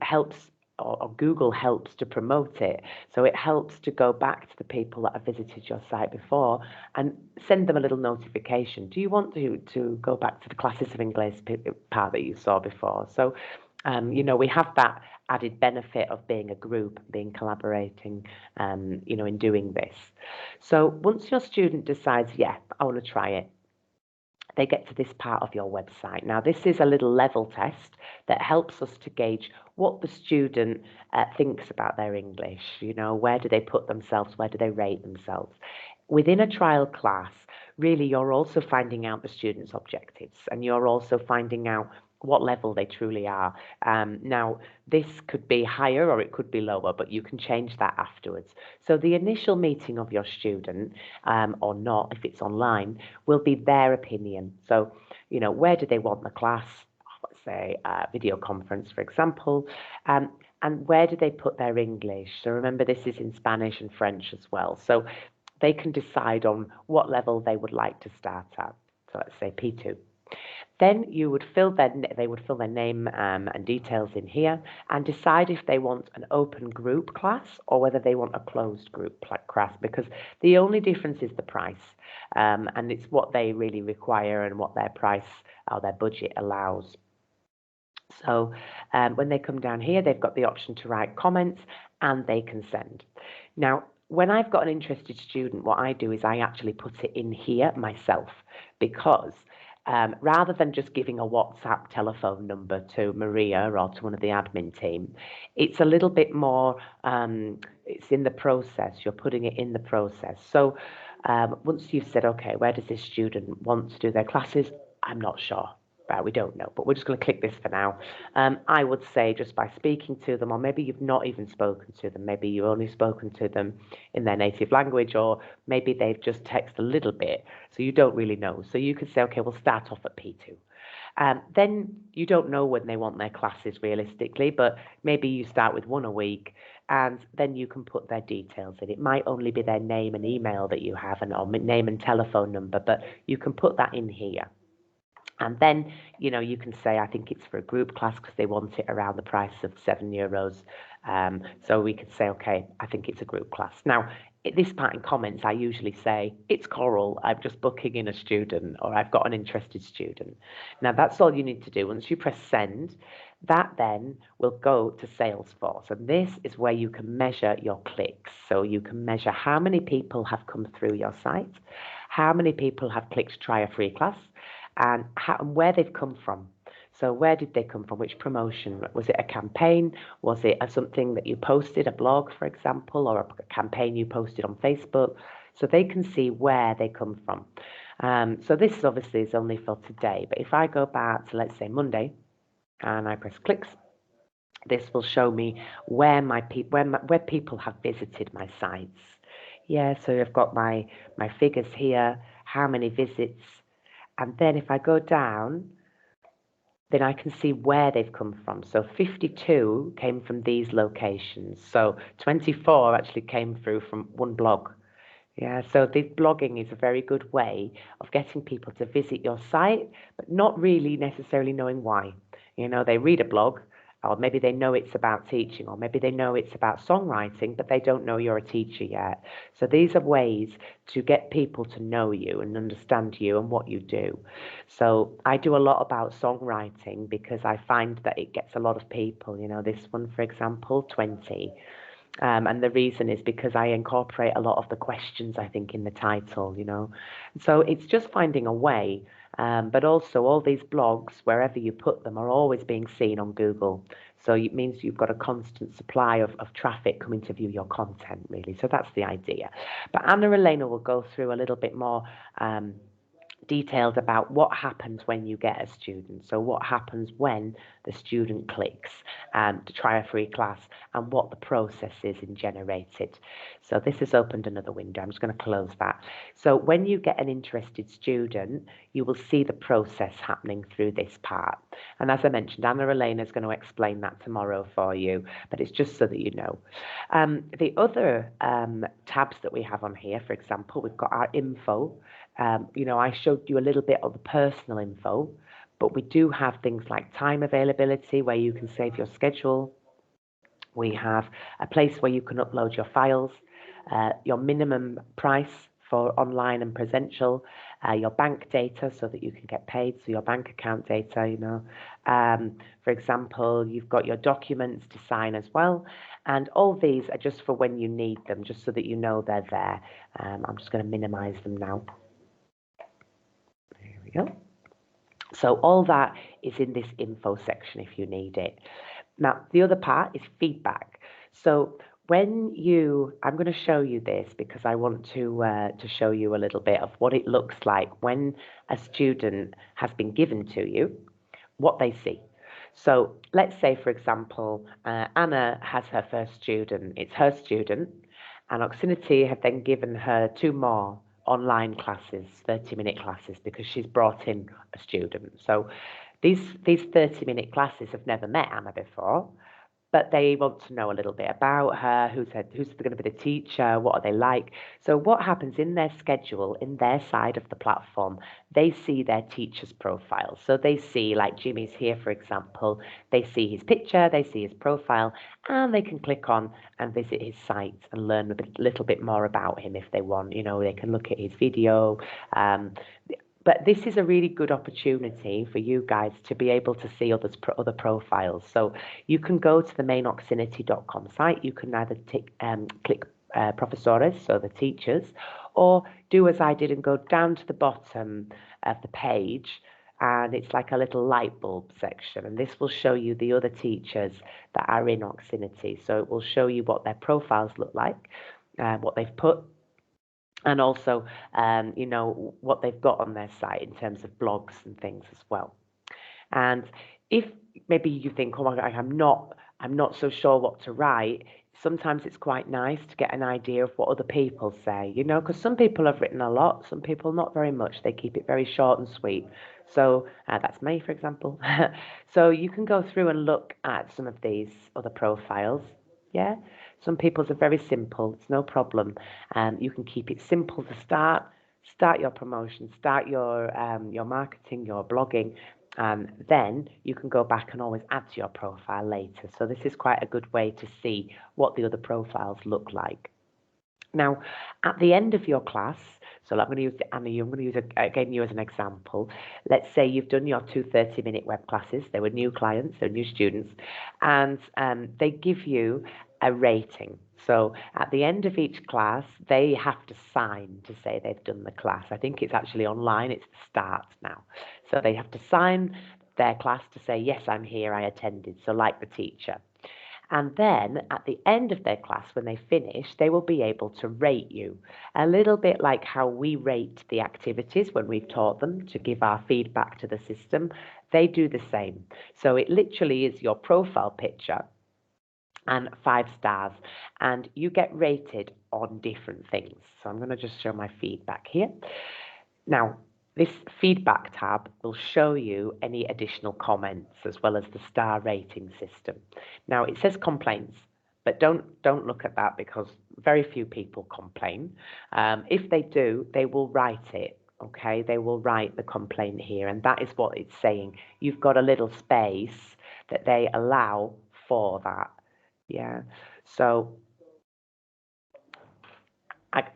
helps, or Google helps to promote it. So it helps to go back to the people that have visited your site before and send them a little notification. Do you want to go back to the classes of English part that you saw before? So, we have that added benefit of being a group, being collaborating, in doing this. So once your student decides, I want to try it, they get to this part of your website. Now, this is a little level test that helps us to gauge what the student thinks about their English. Where do they put themselves? Where do they rate themselves? Within a trial class, really, you're also finding out the student's objectives, and you're also finding out what level they truly are. Now, this could be higher or it could be lower, but you can change that afterwards. So the initial meeting of your student, or not, if it's online, will be their opinion. So, where do they want the class? Let's say video conference, for example, and where do they put their English? So remember, this is in Spanish and French as well. So they can decide on what level they would like to start at. So let's say P2. Then they would fill their name and details in here and decide if they want an open group class or whether they want a closed group class, because the only difference is the price, and it's what they really require and what their price or their budget allows. So when they come down here, they've got the option to write comments and they can send. Now, when I've got an interested student, what I do is I actually put it in here myself, because rather than just giving a WhatsApp telephone number to Maria or to one of the admin team, it's a little bit more, it's in the process. You're putting it in the process. So once you've said, okay, where does this student want to do their classes? I'm not sure. We don't know, but we're just going to click this for now. I would say just by speaking to them, or maybe you've not even spoken to them, maybe you've only spoken to them in their native language, or maybe they've just texted a little bit, so you don't really know. So you could say, okay, we'll start off at P2. Then you don't know when they want their classes realistically, but maybe you start with one a week, and then you can put their details in. It might only be their name and email that you have, or name and telephone number, but you can put that in here. And then, you can say, I think it's for a group class because they want it around the price of €7. So we could say, okay, I think it's a group class. Now, at this part in comments, I usually say, it's Coral, I'm just booking in a student, or I've got an interested student. Now, that's all you need to do. Once you press send, that then will go to Salesforce. And this is where you can measure your clicks. So you can measure how many people have come through your site, how many people have clicked to try a free class, and where they've come from. So where did they come from? Which promotion? Was it a campaign? Was it something that you posted, a blog, for example, or a campaign you posted on Facebook? So they can see where they come from. So this obviously is only for today. But if I go back to, let's say, Monday, and I press clicks, this will show me where people have visited my sites. Yeah, so I've got my figures here, how many visits. And then if I go down, then I can see where they've come from. So 52 came from these locations. So 24 actually came through from one blog. Yeah, so this blogging is a very good way of getting people to visit your site, but not really necessarily knowing why. They read a blog, or maybe they know it's about teaching, or maybe they know it's about songwriting, but they don't know you're a teacher yet. So these are ways to get people to know you and understand you and what you do. So I do a lot about songwriting because I find that it gets a lot of people. This one, for example, 20. And the reason is because I incorporate a lot of the questions, I think, in the title, So it's just finding a way. But also all these blogs, wherever you put them, are always being seen on Google. So it means you've got a constant supply of traffic coming to view your content, really. So that's the idea. But Anna Elena will go through a little bit more details about what happens when you get a student. So what happens when the student clicks to try a free class, and what the process is in Generated. So this has opened another window. I'm just going to close that. So when you get an interested student, you will see the process happening through this part. And as I mentioned, Anna Elena is going to explain that tomorrow for you, but it's just so that you know. The other tabs that we have on here, for example, we've got our info. I showed you a little bit of the personal info, but we do have things like time availability where you can save your schedule. We have a place where you can upload your files, your minimum price for online and presential, your bank data so that you can get paid, so your bank account data, for example, you've got your documents to sign as well. And all these are just for when you need them, just so that you know they're there. I'm just going to minimize them now. There we go. So all that is in this info section if you need it. Now, the other part is feedback. So I'm going to show you this because I want to show you a little bit of what it looks like when a student has been given to you, what they see. So let's say, for example, Anna has her first student. It's her student, and Oxinity have then given her 2 more online classes, 30-minute classes, because she's brought in a student. So these 30-minute classes have never met Anna before, but they want to know a little bit about her, who's going to be the teacher, what are they like. So what happens in their schedule, in their side of the platform, they see their teacher's profile. So they see, like Jimmy's here, for example, they see his picture, they see his profile, and they can click on and visit his site and learn a little bit more about him if they want. You know, they can look at his video. But this is a really good opportunity for you guys to be able to see other profiles. So you can go to the main Oxinity.com site. You can either click professores, so the teachers, or do as I did and go down to the bottom of the page, and it's like a little light bulb section, and this will show you the other teachers that are in Oxinity. So it will show you what their profiles look like, what they've put, and also, you know, what they've got on their site in terms of blogs and things as well. And if maybe you think, oh my God, I'm not so sure what to write, sometimes it's quite nice to get an idea of what other people say, you know, because some people have written a lot, some people not very much. They keep it very short and sweet. So that's me, for example. So you can go through and look at some of these other profiles. Yeah, some people's are very simple. It's no problem. You can keep it simple to start your promotion, start your marketing, your blogging, and then you can go back and always add to your profile later. So this is quite a good way to see what the other profiles look like. Now, at the end of your class, so I'm going to use Annie, I'm going to use again you as an example. Let's say you've done your 2 30-minute web classes. They were new clients, they're new students, and they give you a rating. So at the end of each class, they have to sign to say they've done the class. I think it's actually online, it's the start now. So they have to sign their class to say, yes, I'm here, I attended, so like the teacher. And then at the end of their class, when they finish, they will be able to rate you. A little bit like how we rate the activities when we've taught them to give our feedback to the system. They do the same. So it literally is your profile picture and 5 stars, and you get rated on different things. So I'm going to just show my feedback here. Now, this feedback tab will show you any additional comments as well as the star rating system. Now, it says complaints, but don't look at that because very few people complain. If they do, they will write it. Okay, they will write the complaint here, and that is what it's saying. You've got a little space that they allow for that. Yeah, so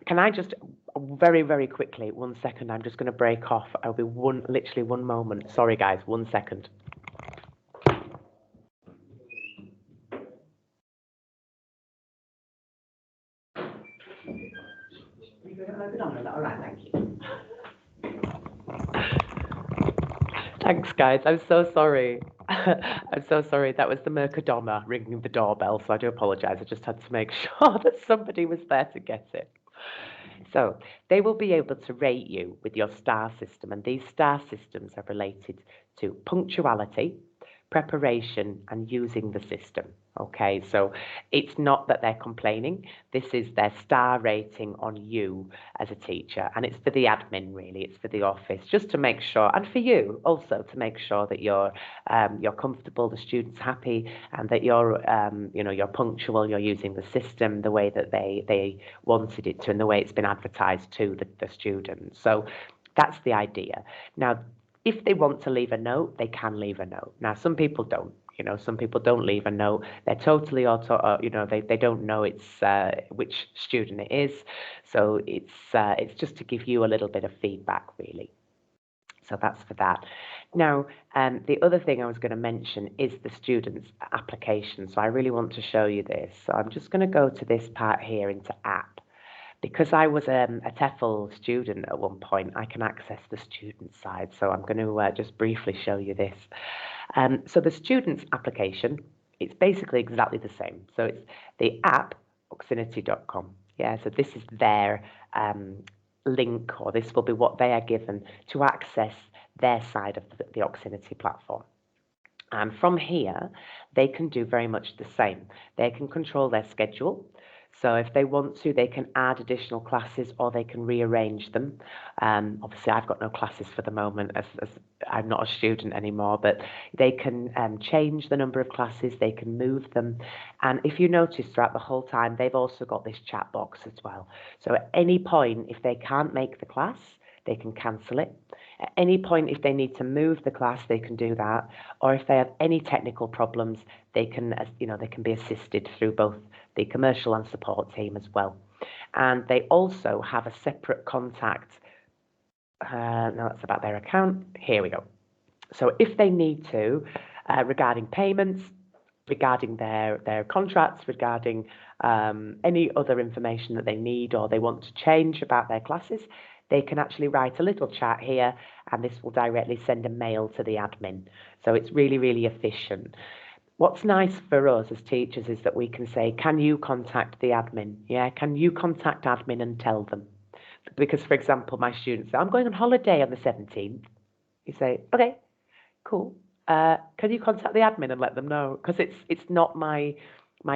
can I just very, very quickly, 1 second, I'm just going to break off. I'll be literally 1 moment. Sorry, guys, 1 second. All right, thank you. Thanks, guys. I'm so sorry. I'm so sorry. That was the Mercadona ringing the doorbell, so I do apologise. I just had to make sure that somebody was there to get it. So they will be able to rate you with your star system, and these star systems are related to punctuality, preparation, and using the system. Okay, so it's not that they're complaining. This is their star rating on you as a teacher, and it's for the admin, really. It's for the office, just to make sure, and for you also, to make sure that you're comfortable, the student's happy, and that you're you're punctual, you're using the system the way that they wanted it to, and the way it's been advertised to the students. So that's the idea. Now, if they want to leave a note, they can leave a note. Now, some people don't. You know, some people don't leave a note. They're totally they don't know it's which student it is. So it's just to give you a little bit of feedback, really. So that's for that. Now, the other thing I was going to mention is the student's application. So I really want to show you this. So I'm just going to go to this part here into app. Because I was a TEFL student at one point, I can access the student side. So I'm going to just briefly show you this. So the student's application, it's basically exactly the same. So it's the app, oxinity.com. Yeah, so this is their link, or this will be what they are given to access their side of the Oxinity platform. And from here, they can do very much the same. They can control their schedule. So if they want to, they can add additional classes or they can rearrange them. Obviously, I've got no classes for the moment as I'm not a student anymore, but they can change the number of classes, they can move them. And if you notice throughout the whole time, they've also got this chat box as well. So at any point, if they can't make the class, they can cancel it. At any point, if they need to move the class, they can do that. Or if they have any technical problems, they can, they can be assisted through both the commercial and support team as well. And they also have a separate contact. Now that's about their account. Here we go. So if they need to, regarding payments, regarding their contracts, regarding any other information that they need or they want to change about their classes, they can actually write a little chat here, and this will directly send a mail to the admin. So it's really, really efficient. What's nice for us as teachers is that we can say, can you contact the admin? Yeah, can you contact admin and tell them? Because, for example, my students say, I'm going on holiday on the 17th. You say, okay, cool. Can you contact the admin and let them know? Because it's not my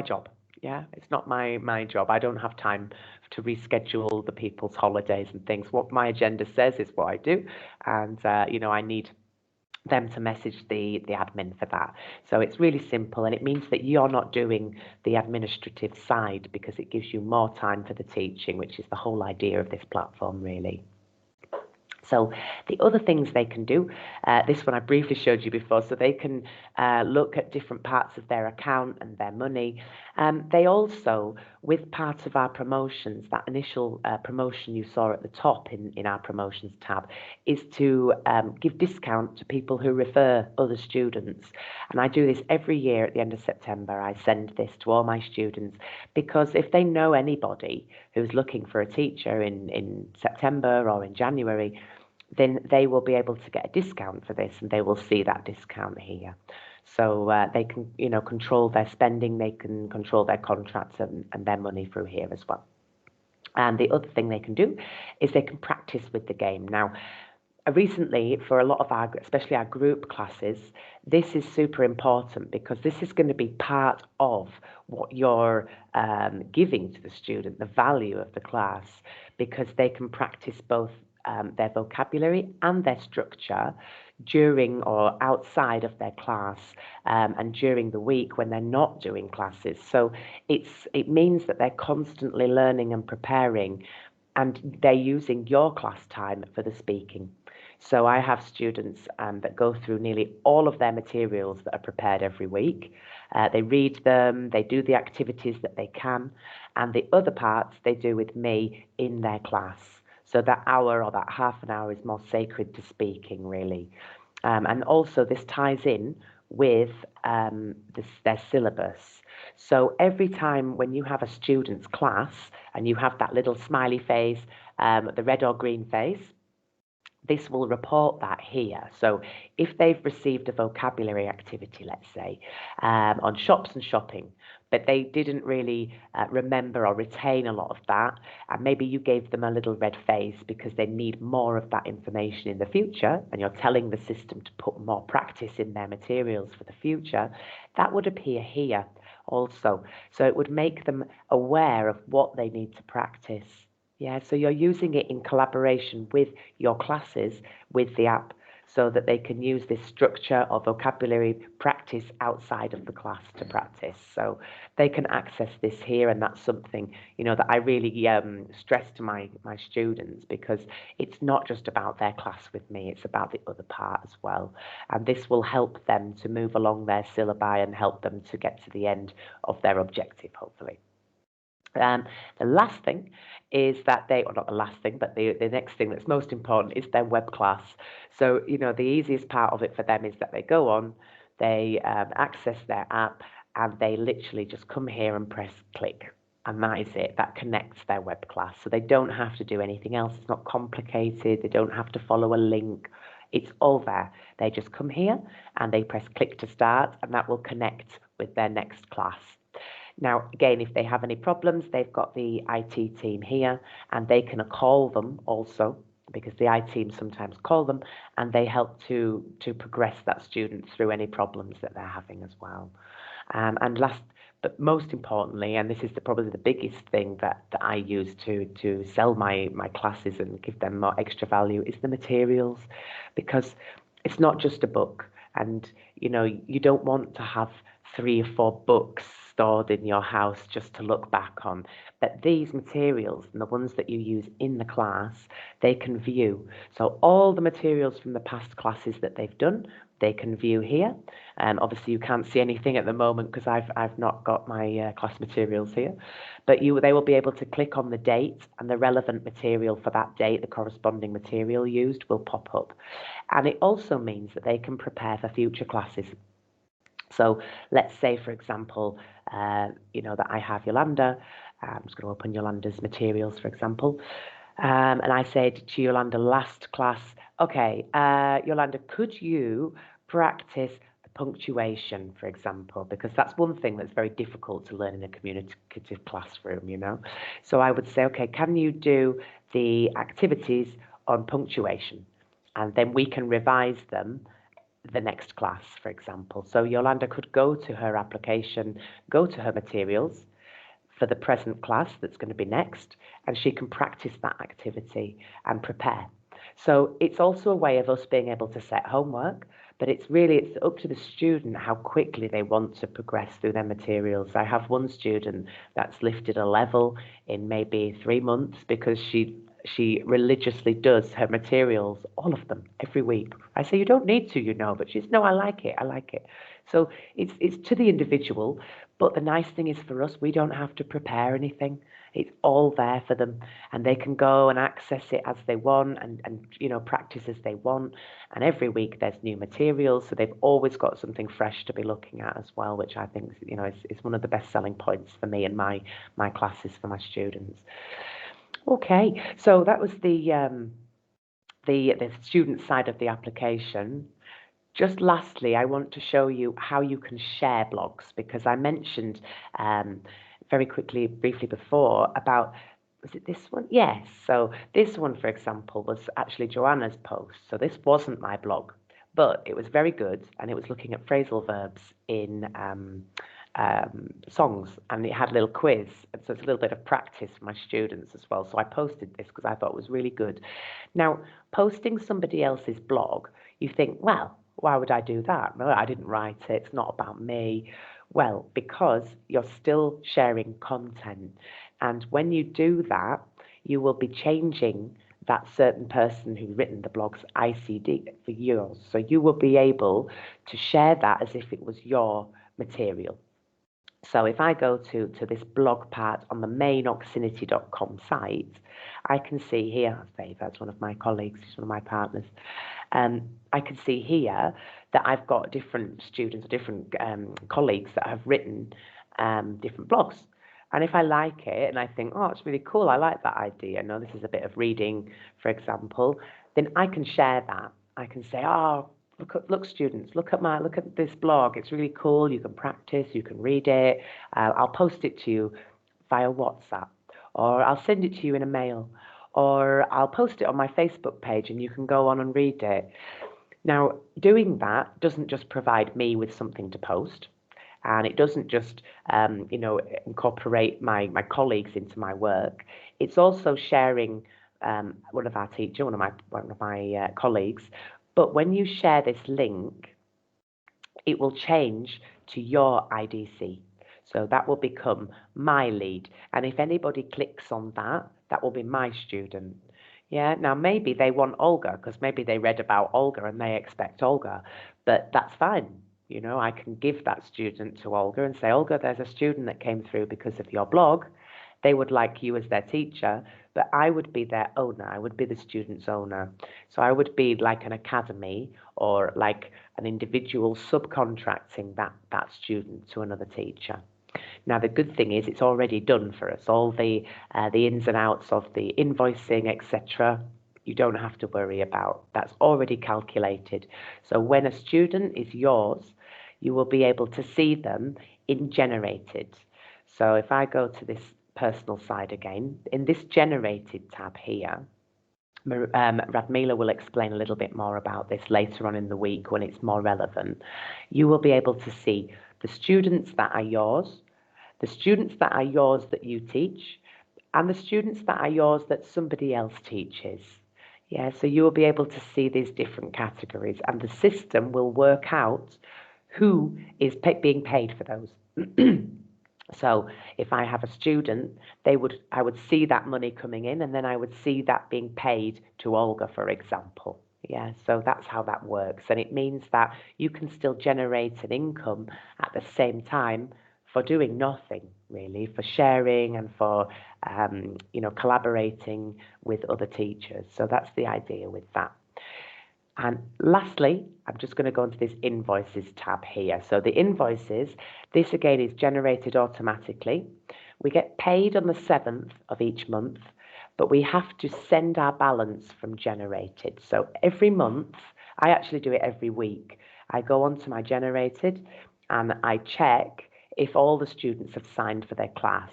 job. Yeah, it's not my job. I don't have time to reschedule the people's holidays and things. What my agenda says is what I do, and I need them to message the admin for that. So it's really simple, and it means that you're not doing the administrative side because it gives you more time for the teaching, which is the whole idea of this platform, really. So the other things they can do, this one I briefly showed you before, so they can look at different parts of their account and their money. They also, with part of our promotions, that initial promotion you saw at the top in our promotions tab, is to give discount to people who refer other students. And I do this every year at the end of September. I send this to all my students because if they know anybody who's looking for a teacher in September or in January, then they will be able to get a discount for this, and they will see that discount here. So they can, control their spending, they can control their contracts and their money through here as well. And the other thing they can do is they can practice with the game. Now, recently, for a lot of our, especially our group classes, this is super important because this is going to be part of what you're giving to the student, the value of the class, because they can practice both their vocabulary and their structure during or outside of their class and during the week when they're not doing classes. So it means that they're constantly learning and preparing, and they're using your class time for the speaking. So I have students that go through nearly all of their materials that are prepared every week. They read them, they do the activities that they can, and the other parts they do with me in their class. So that hour or that half an hour is more sacred to speaking, really. And also this ties in with their syllabus. So every time when you have a student's class and you have that little smiley face, the red or green face, this will report that here. So if they've received a vocabulary activity, let's say, on shops and shopping, but they didn't really remember or retain a lot of that, and maybe you gave them a little red face because they need more of that information in the future, and you're telling the system to put more practice in their materials for the future, that would appear here also. So it would make them aware of what they need to practice. Yeah, so you're using it in collaboration with your classes, with the app, so that they can use this structure or vocabulary practice outside of the class to practice. So they can access this here, and that's something, that I really stress to my students, because it's not just about their class with me, it's about the other part as well. And this will help them to move along their syllabi and help them to get to the end of their objective, hopefully. The last thing is that or not the last thing, but the next thing that's most important is their web class. So, the easiest part of it for them is that they go on, they access their app, and they literally just come here and press click. And that is it. That connects their web class. So they don't have to do anything else. It's not complicated. They don't have to follow a link. It's all there. They just come here and they press click to start, and that will connect with their next class. Now, again, if they have any problems, they've got the IT team here, and they can call them also, because the IT team sometimes call them, and they help to progress that student through any problems that they're having as well. And last, but most importantly, and this is probably the biggest thing that I use to sell my classes and give them more extra value, is the materials, because it's not just a book. And you don't want to have 3 or 4 books stored in your house just to look back on. But these materials and the ones that you use in the class, they can view. So all the materials from the past classes that they've done, they can view here. Obviously, you can't see anything at the moment because I've not got my class materials here. But they will be able to click on the date, and the relevant material for that date, the corresponding material used, will pop up. And it also means that they can prepare for future classes. So let's say, for example, that I have Yolanda. I'm just going to open Yolanda's materials, for example. And I said to Yolanda last class, okay, Yolanda, could you practice the punctuation, for example? Because that's one thing that's very difficult to learn in a communicative classroom, So I would say, okay, can you do the activities on punctuation? And then we can revise them the next class, for example. So Yolanda could go to her application, go to her materials for the present class that's going to be next, and she can practice that activity and prepare. So it's also a way of us being able to set homework, but it's up to the student how quickly they want to progress through their materials. I have one student that's lifted a level in maybe 3 months because she religiously does her materials, all of them, every week. I say, you don't need to, but she's, no, I like it. So it's to the individual, but the nice thing is for us, we don't have to prepare anything. It's all there for them, and they can go and access it as they want and practice as they want. And every week there's new materials, so they've always got something fresh to be looking at as well, which I think is one of the best selling points for me and my classes for my students. Okay, so that was the student side of the application. Just lastly, I want to show you how you can share blogs, because I mentioned very briefly before about, was it this one? Yes. So this one, for example, was actually Joanna's post. So this wasn't my blog, but it was very good, and it was looking at phrasal verbs in songs, and it had a little quiz, and so it's a little bit of practice for my students as well. So I posted this because I thought it was really good. Now, posting somebody else's blog, you think, well, why would I do that? Well, I didn't write it, it's not about me. Well, because you're still sharing content, and when you do that, you will be changing that certain person who's written the blog's ICD for yours. So you will be able to share that as if it was your material. So if I go to this blog part on the main Oxinity.com site, I can see here, that's one of my colleagues, he's one of my partners. I can see here that I've got different students, different colleagues that have written different blogs. And if I like it and I think, oh, it's really cool, I like that idea, no, this is a bit of reading, for example, then I can share that. I can say, oh, look, students, look at this blog. It's really cool. You can practice, you can read it. I'll post it to you via WhatsApp, or I'll send it to you in a mail, or I'll post it on my Facebook page and you can go on and read it. Now, doing that doesn't just provide me with something to post, and it doesn't just incorporate my colleagues into my work. It's also sharing one of my colleagues. But when you share this link, it will change to your IDC. So that will become my lead. And if anybody clicks on that, that will be my student. Yeah, now maybe they want Olga because maybe they read about Olga and they expect Olga, but that's fine. I can give that student to Olga and say, Olga, there's a student that came through because of your blog. They would like you as their teacher, but I would be their owner. I would be the student's owner. So I would be like an academy or like an individual subcontracting that student to another teacher. Now, the good thing is it's already done for us. All the ins and outs of the invoicing, etc., you don't have to worry about. That's already calculated. So when a student is yours, you will be able to see them in generated. So if I go to this personal side again, in this generated tab here, Radmila will explain a little bit more about this later on in the week when it's more relevant. You will be able to see the students that are yours, the students that are yours that you teach, and the students that are yours that somebody else teaches. Yeah, so you'll be able to see these different categories, and the system will work out who is being paid for those. So if I have a student, I would see that money coming in, and then I would see that being paid to Olga, for example. Yeah, so that's how that works. And it means that you can still generate an income at the same time for doing nothing, really, for sharing and for collaborating with other teachers. So that's the idea with that. And lastly, I'm just going to go into this invoices tab here. So the invoices, this again is generated automatically. We get paid on the 7th of each month, but we have to send our balance from generated. So every month, I actually do it every week. I go onto my generated and I check if all the students have signed for their class,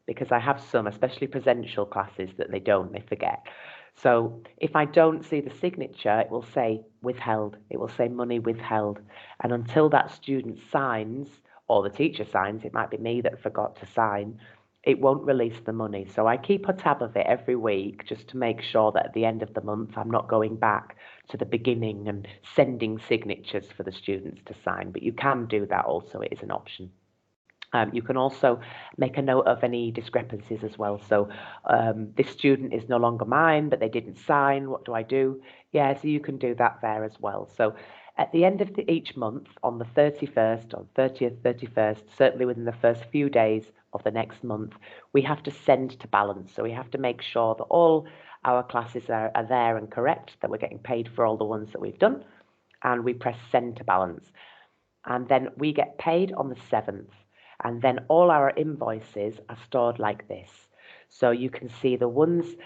because I have some, especially presential classes, that they forget. So if I don't see the signature, it will say withheld. It will say money withheld. And until that student signs, or the teacher signs, it might be me that forgot to sign, it won't release the money. So I keep a tab of it every week just to make sure that at the end of the month, I'm not going back to the beginning and sending signatures for the students to sign. But you can do that also. It is an option. You can also make a note of any discrepancies as well. So this student is no longer mine, but they didn't sign. What do I do? Yeah, so you can do that there as well. So at the end of each month, on the 31st, on 30th, 31st, certainly within the first few days of the next month, we have to send to balance. So we have to make sure that all our classes are there and correct, that we're getting paid for all the ones that we've done, and we press send to balance. And then we get paid on the 7th. And then all our invoices are stored like this. So you can see the ones,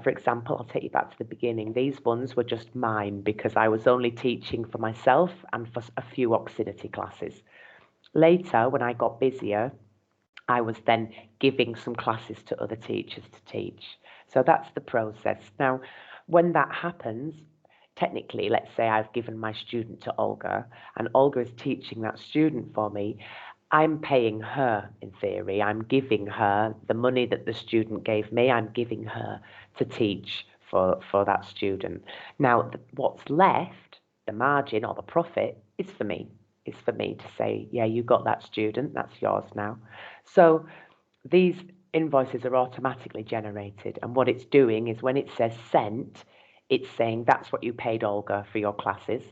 for example, I'll take you back to the beginning. These ones were just mine because I was only teaching for myself and for a few Oxinity classes. Later, when I got busier, I was then giving some classes to other teachers to teach. So that's the process. Now, when that happens, technically, let's say I've given my student to Olga and Olga is teaching that student for me, I'm paying her in theory. I'm giving her the money that the student gave me. I'm giving her to teach for that student. Now, what's left, the margin or the profit, is for me. It's for me to say, yeah, you got that student. That's yours now. So these invoices are automatically generated. And what it's doing is when it says sent, it's saying that's what you paid Olga for your classes.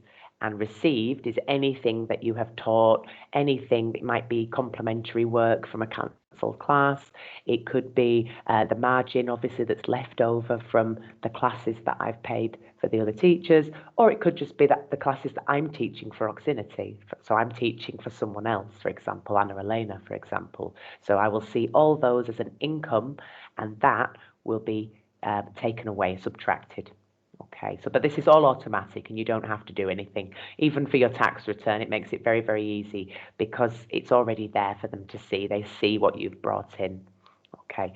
And received is anything that you have taught, anything that might be complementary work from a cancelled class. It could be the margin, obviously, that's left over from the classes that I've paid for the other teachers, or it could just be that the classes that I'm teaching for Oxinity. So I'm teaching for someone else, for example, Anna Elena, for example. So I will see all those as an income, and that will be taken away, subtracted. Okay, so but this is all automatic and you don't have to do anything. Even for your tax return, it makes it very, very easy because it's already there for them to see. They see what you've brought in. Okay.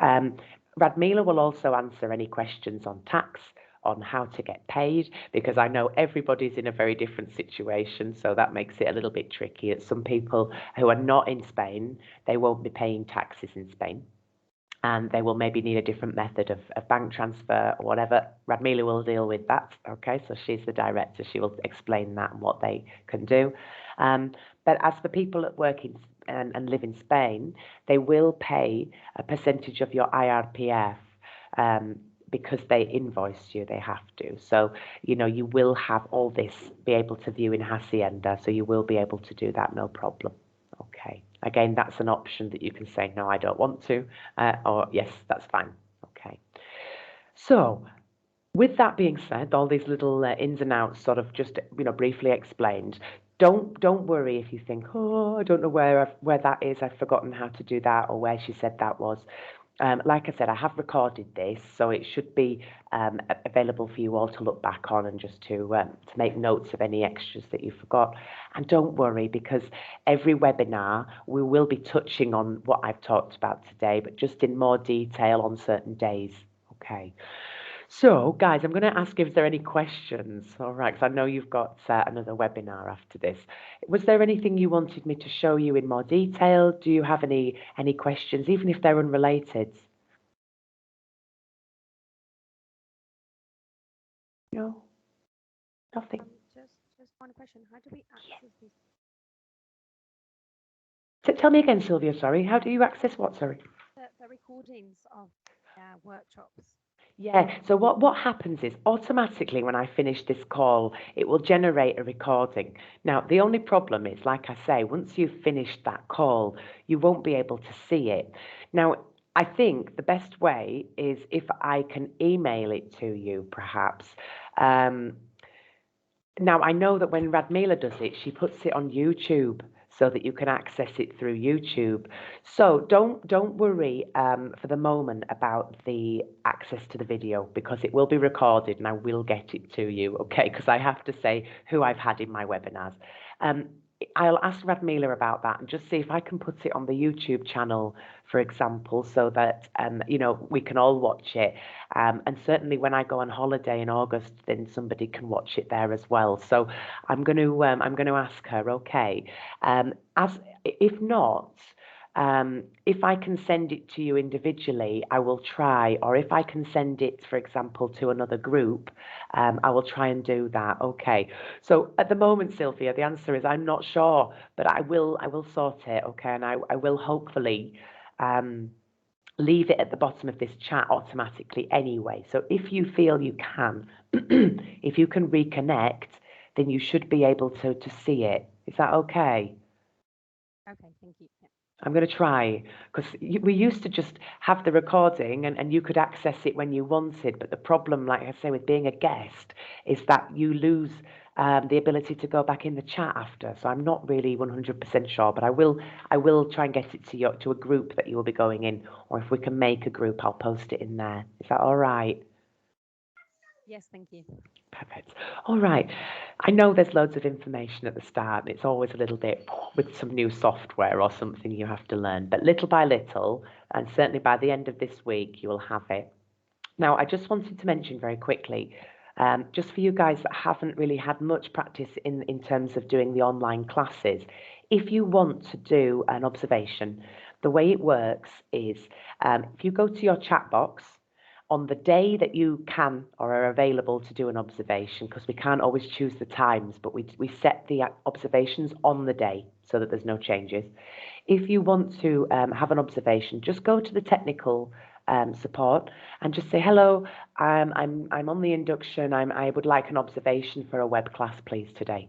Radmila will also answer any questions on tax, on how to get paid, because I know everybody's in a very different situation, so that makes it a little bit tricky. Some people who are not in Spain, they won't be paying taxes in Spain, and they will maybe need a different method of bank transfer or whatever. Radmila will deal with that, okay? So she's the director. She will explain that and what they can do. But as for people that work in and live in Spain, they will pay a percentage of your IRPF because they invoice you, they have to. So, you will have all this, be able to view in Hacienda, so you will be able to do that, no problem. Okay. Again, that's an option that you can say, no, I don't want to, or yes, that's fine. Okay. So with that being said, all these little ins and outs sort of just, briefly explained, don't worry if you think, oh, I don't know where that is. I've forgotten how to do that or where she said that was. Like I said, I have recorded this, so it should be available for you all to look back on and just to make notes of any extras that you forgot. And don't worry, because every webinar we will be touching on what I've talked about today, but just in more detail on certain days. Okay. So, guys, I'm going to ask if there are any questions. All right, because I know you've got another webinar after this. Was there anything you wanted me to show you in more detail? Do you have any questions, even if they're unrelated? No, nothing. Just one question. How do we access these Tell me again, Sylvia. Sorry. How do you access what? Sorry. the recordings of workshops? Yeah, so what happens is automatically when I finish this call, it will generate a recording. Now, the only problem is, like I say, once you've finished that call, you won't be able to see it. Now, I think the best way is if I can email it to you, perhaps. Now, I know that when Radmila does it, she puts it on YouTube so that you can access it through YouTube. So don't worry for the moment about the access to the video, because it will be recorded and I will get it to you, okay? Because I have to say who I've had in my webinars. I'll ask Radmila about that and just see if I can put it on the YouTube channel, for example, so that you know, we can all watch it. And certainly when I go on holiday in August, then somebody can watch it there as well. So I'm going to ask her, okay. As if not, if I can send it to you individually, I will try. Or if I can send it, for example, to another group, I will try and do that. Okay. So at the moment, Sylvia, the answer is I'm not sure, but I will sort it. Okay, and I will hopefully leave it at the bottom of this chat automatically anyway. So if you feel you can, if you can reconnect, then you should be able to see it. Is that okay? Okay, thank you. Yeah. I'm going to try, because we used to just have the recording and you could access it when you wanted. But the problem, like I say, with being a guest is that you lose the ability to go back in the chat after. So I'm not really 100% sure, but I will try and get it to a group that you will be going in, or if we can make a group, I'll post it in there. Is that all right? Yes, thank you. Perfect. All right. I know there's loads of information at the start. It's always a little bit with some new software or something you have to learn, but little by little, and certainly by the end of this week, you will have it. Now, I just wanted to mention very quickly, just for you guys that haven't really had much practice in terms of doing the online classes, if you want to do an observation, the way it works is if you go to your chat box, on the day that you can or are available to do an observation, because we can't always choose the times, but we set the observations on the day so that there's no changes. If you want to have an observation, just go to the technical support and just say, hello, I'm on the induction. I would like an observation for a web class, please, today.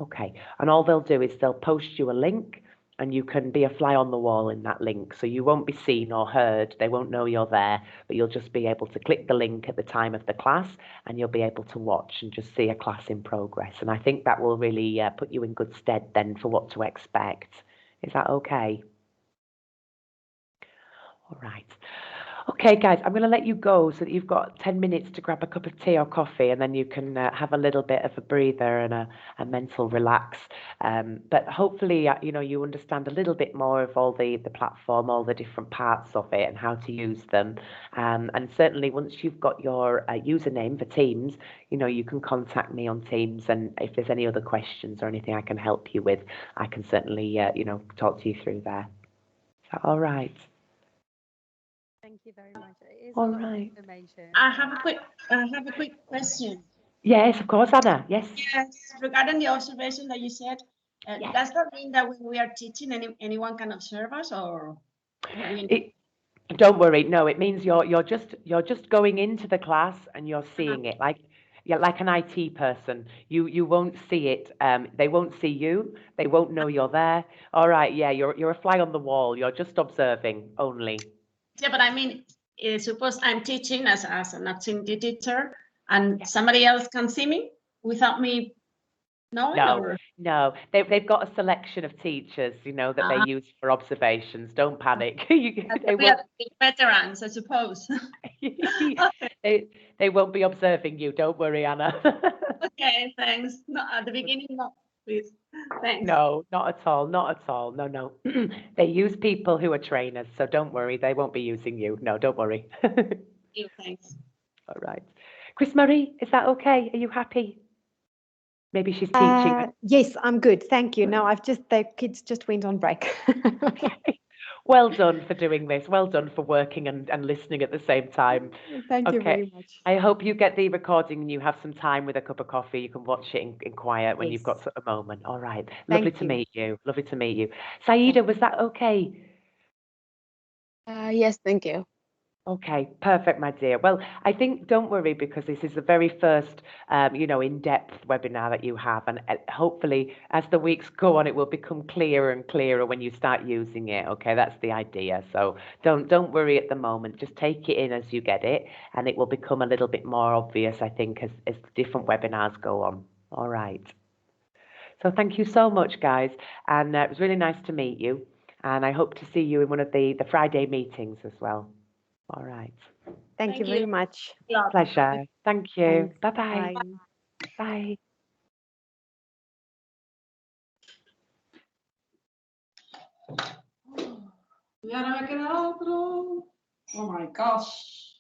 Okay, and all they'll do is they'll post you a link, and you can be a fly on the wall in that link. So you won't be seen or heard. They won't know you're there, but you'll just be able to click the link at the time of the class, and you'll be able to watch and just see a class in progress. And I think that will really put you in good stead then for what to expect. Is that okay? All right. Okay, guys, I'm going to let you go so that you've got 10 minutes to grab a cup of tea or coffee, and then you can have a little bit of a breather and a mental relax. But hopefully, you know, you understand a little bit more of all the platform, all the different parts of it and how to use them. And certainly once you've got your username for Teams, you know, you can contact me on Teams. And if there's any other questions or anything I can help you with, I can certainly, you know, talk to you through there. Is that all right? Thank you very much. It is a All lot of right. information. I have a quick question. Yes, of course, Anna. Yes. Yes, regarding the observation that you said, Yes. does that mean that when we are teaching, anyone can observe us, or we? Don't worry. No, it means you're just going into the class and you're seeing it like, yeah, like an IT person. You won't see it. They won't see you. They won't know you're there. All right. Yeah, you're a fly on the wall. You're just observing only. Yeah, but I mean, suppose I'm teaching as an Oxinity teacher, and Yeah. somebody else can see me without me knowing, No, or no. They've got a selection of teachers, you know, that they use for observations. Don't panic. They we are won't. the veterans, I suppose. They won't be observing you. Don't worry, Anna. Okay, thanks. No, at the beginning, no, please. Thanks. No, not at all. Not at all. No, no. They use people who are trainers, so don't worry. They won't be using you. No, don't worry. You, thanks. All right. Chris Marie, is that okay? Are you happy? Maybe she's teaching. Yes, I'm good. Thank you. No, the kids just went on break. Okay. Well done for doing this. Well done for working and listening at the same time. Thank you Okay. very much. I hope you get the recording and you have some time with a cup of coffee. You can watch it in quiet when you've got Yes. a moment. All right. Lovely Thank to you. meet you. Lovely to meet you. Saida, was that okay? Yes, thank you. Okay, perfect, my dear. Well, I think don't worry because this is the very first, in-depth webinar that you have, and hopefully, as the weeks go on, it will become clearer and clearer when you start using it. Okay, that's the idea. So don't worry at the moment. Just take it in as you get it, and it will become a little bit more obvious, I think, as different webinars go on. All right. So thank you so much, guys, and it was really nice to meet you, and I hope to see you in one of the Friday meetings as well. All right. Thank you very much. Pleasure. Thank you. Thanks. Bye-bye. Bye. Bye. Y ahora me queda otro. Oh my gosh.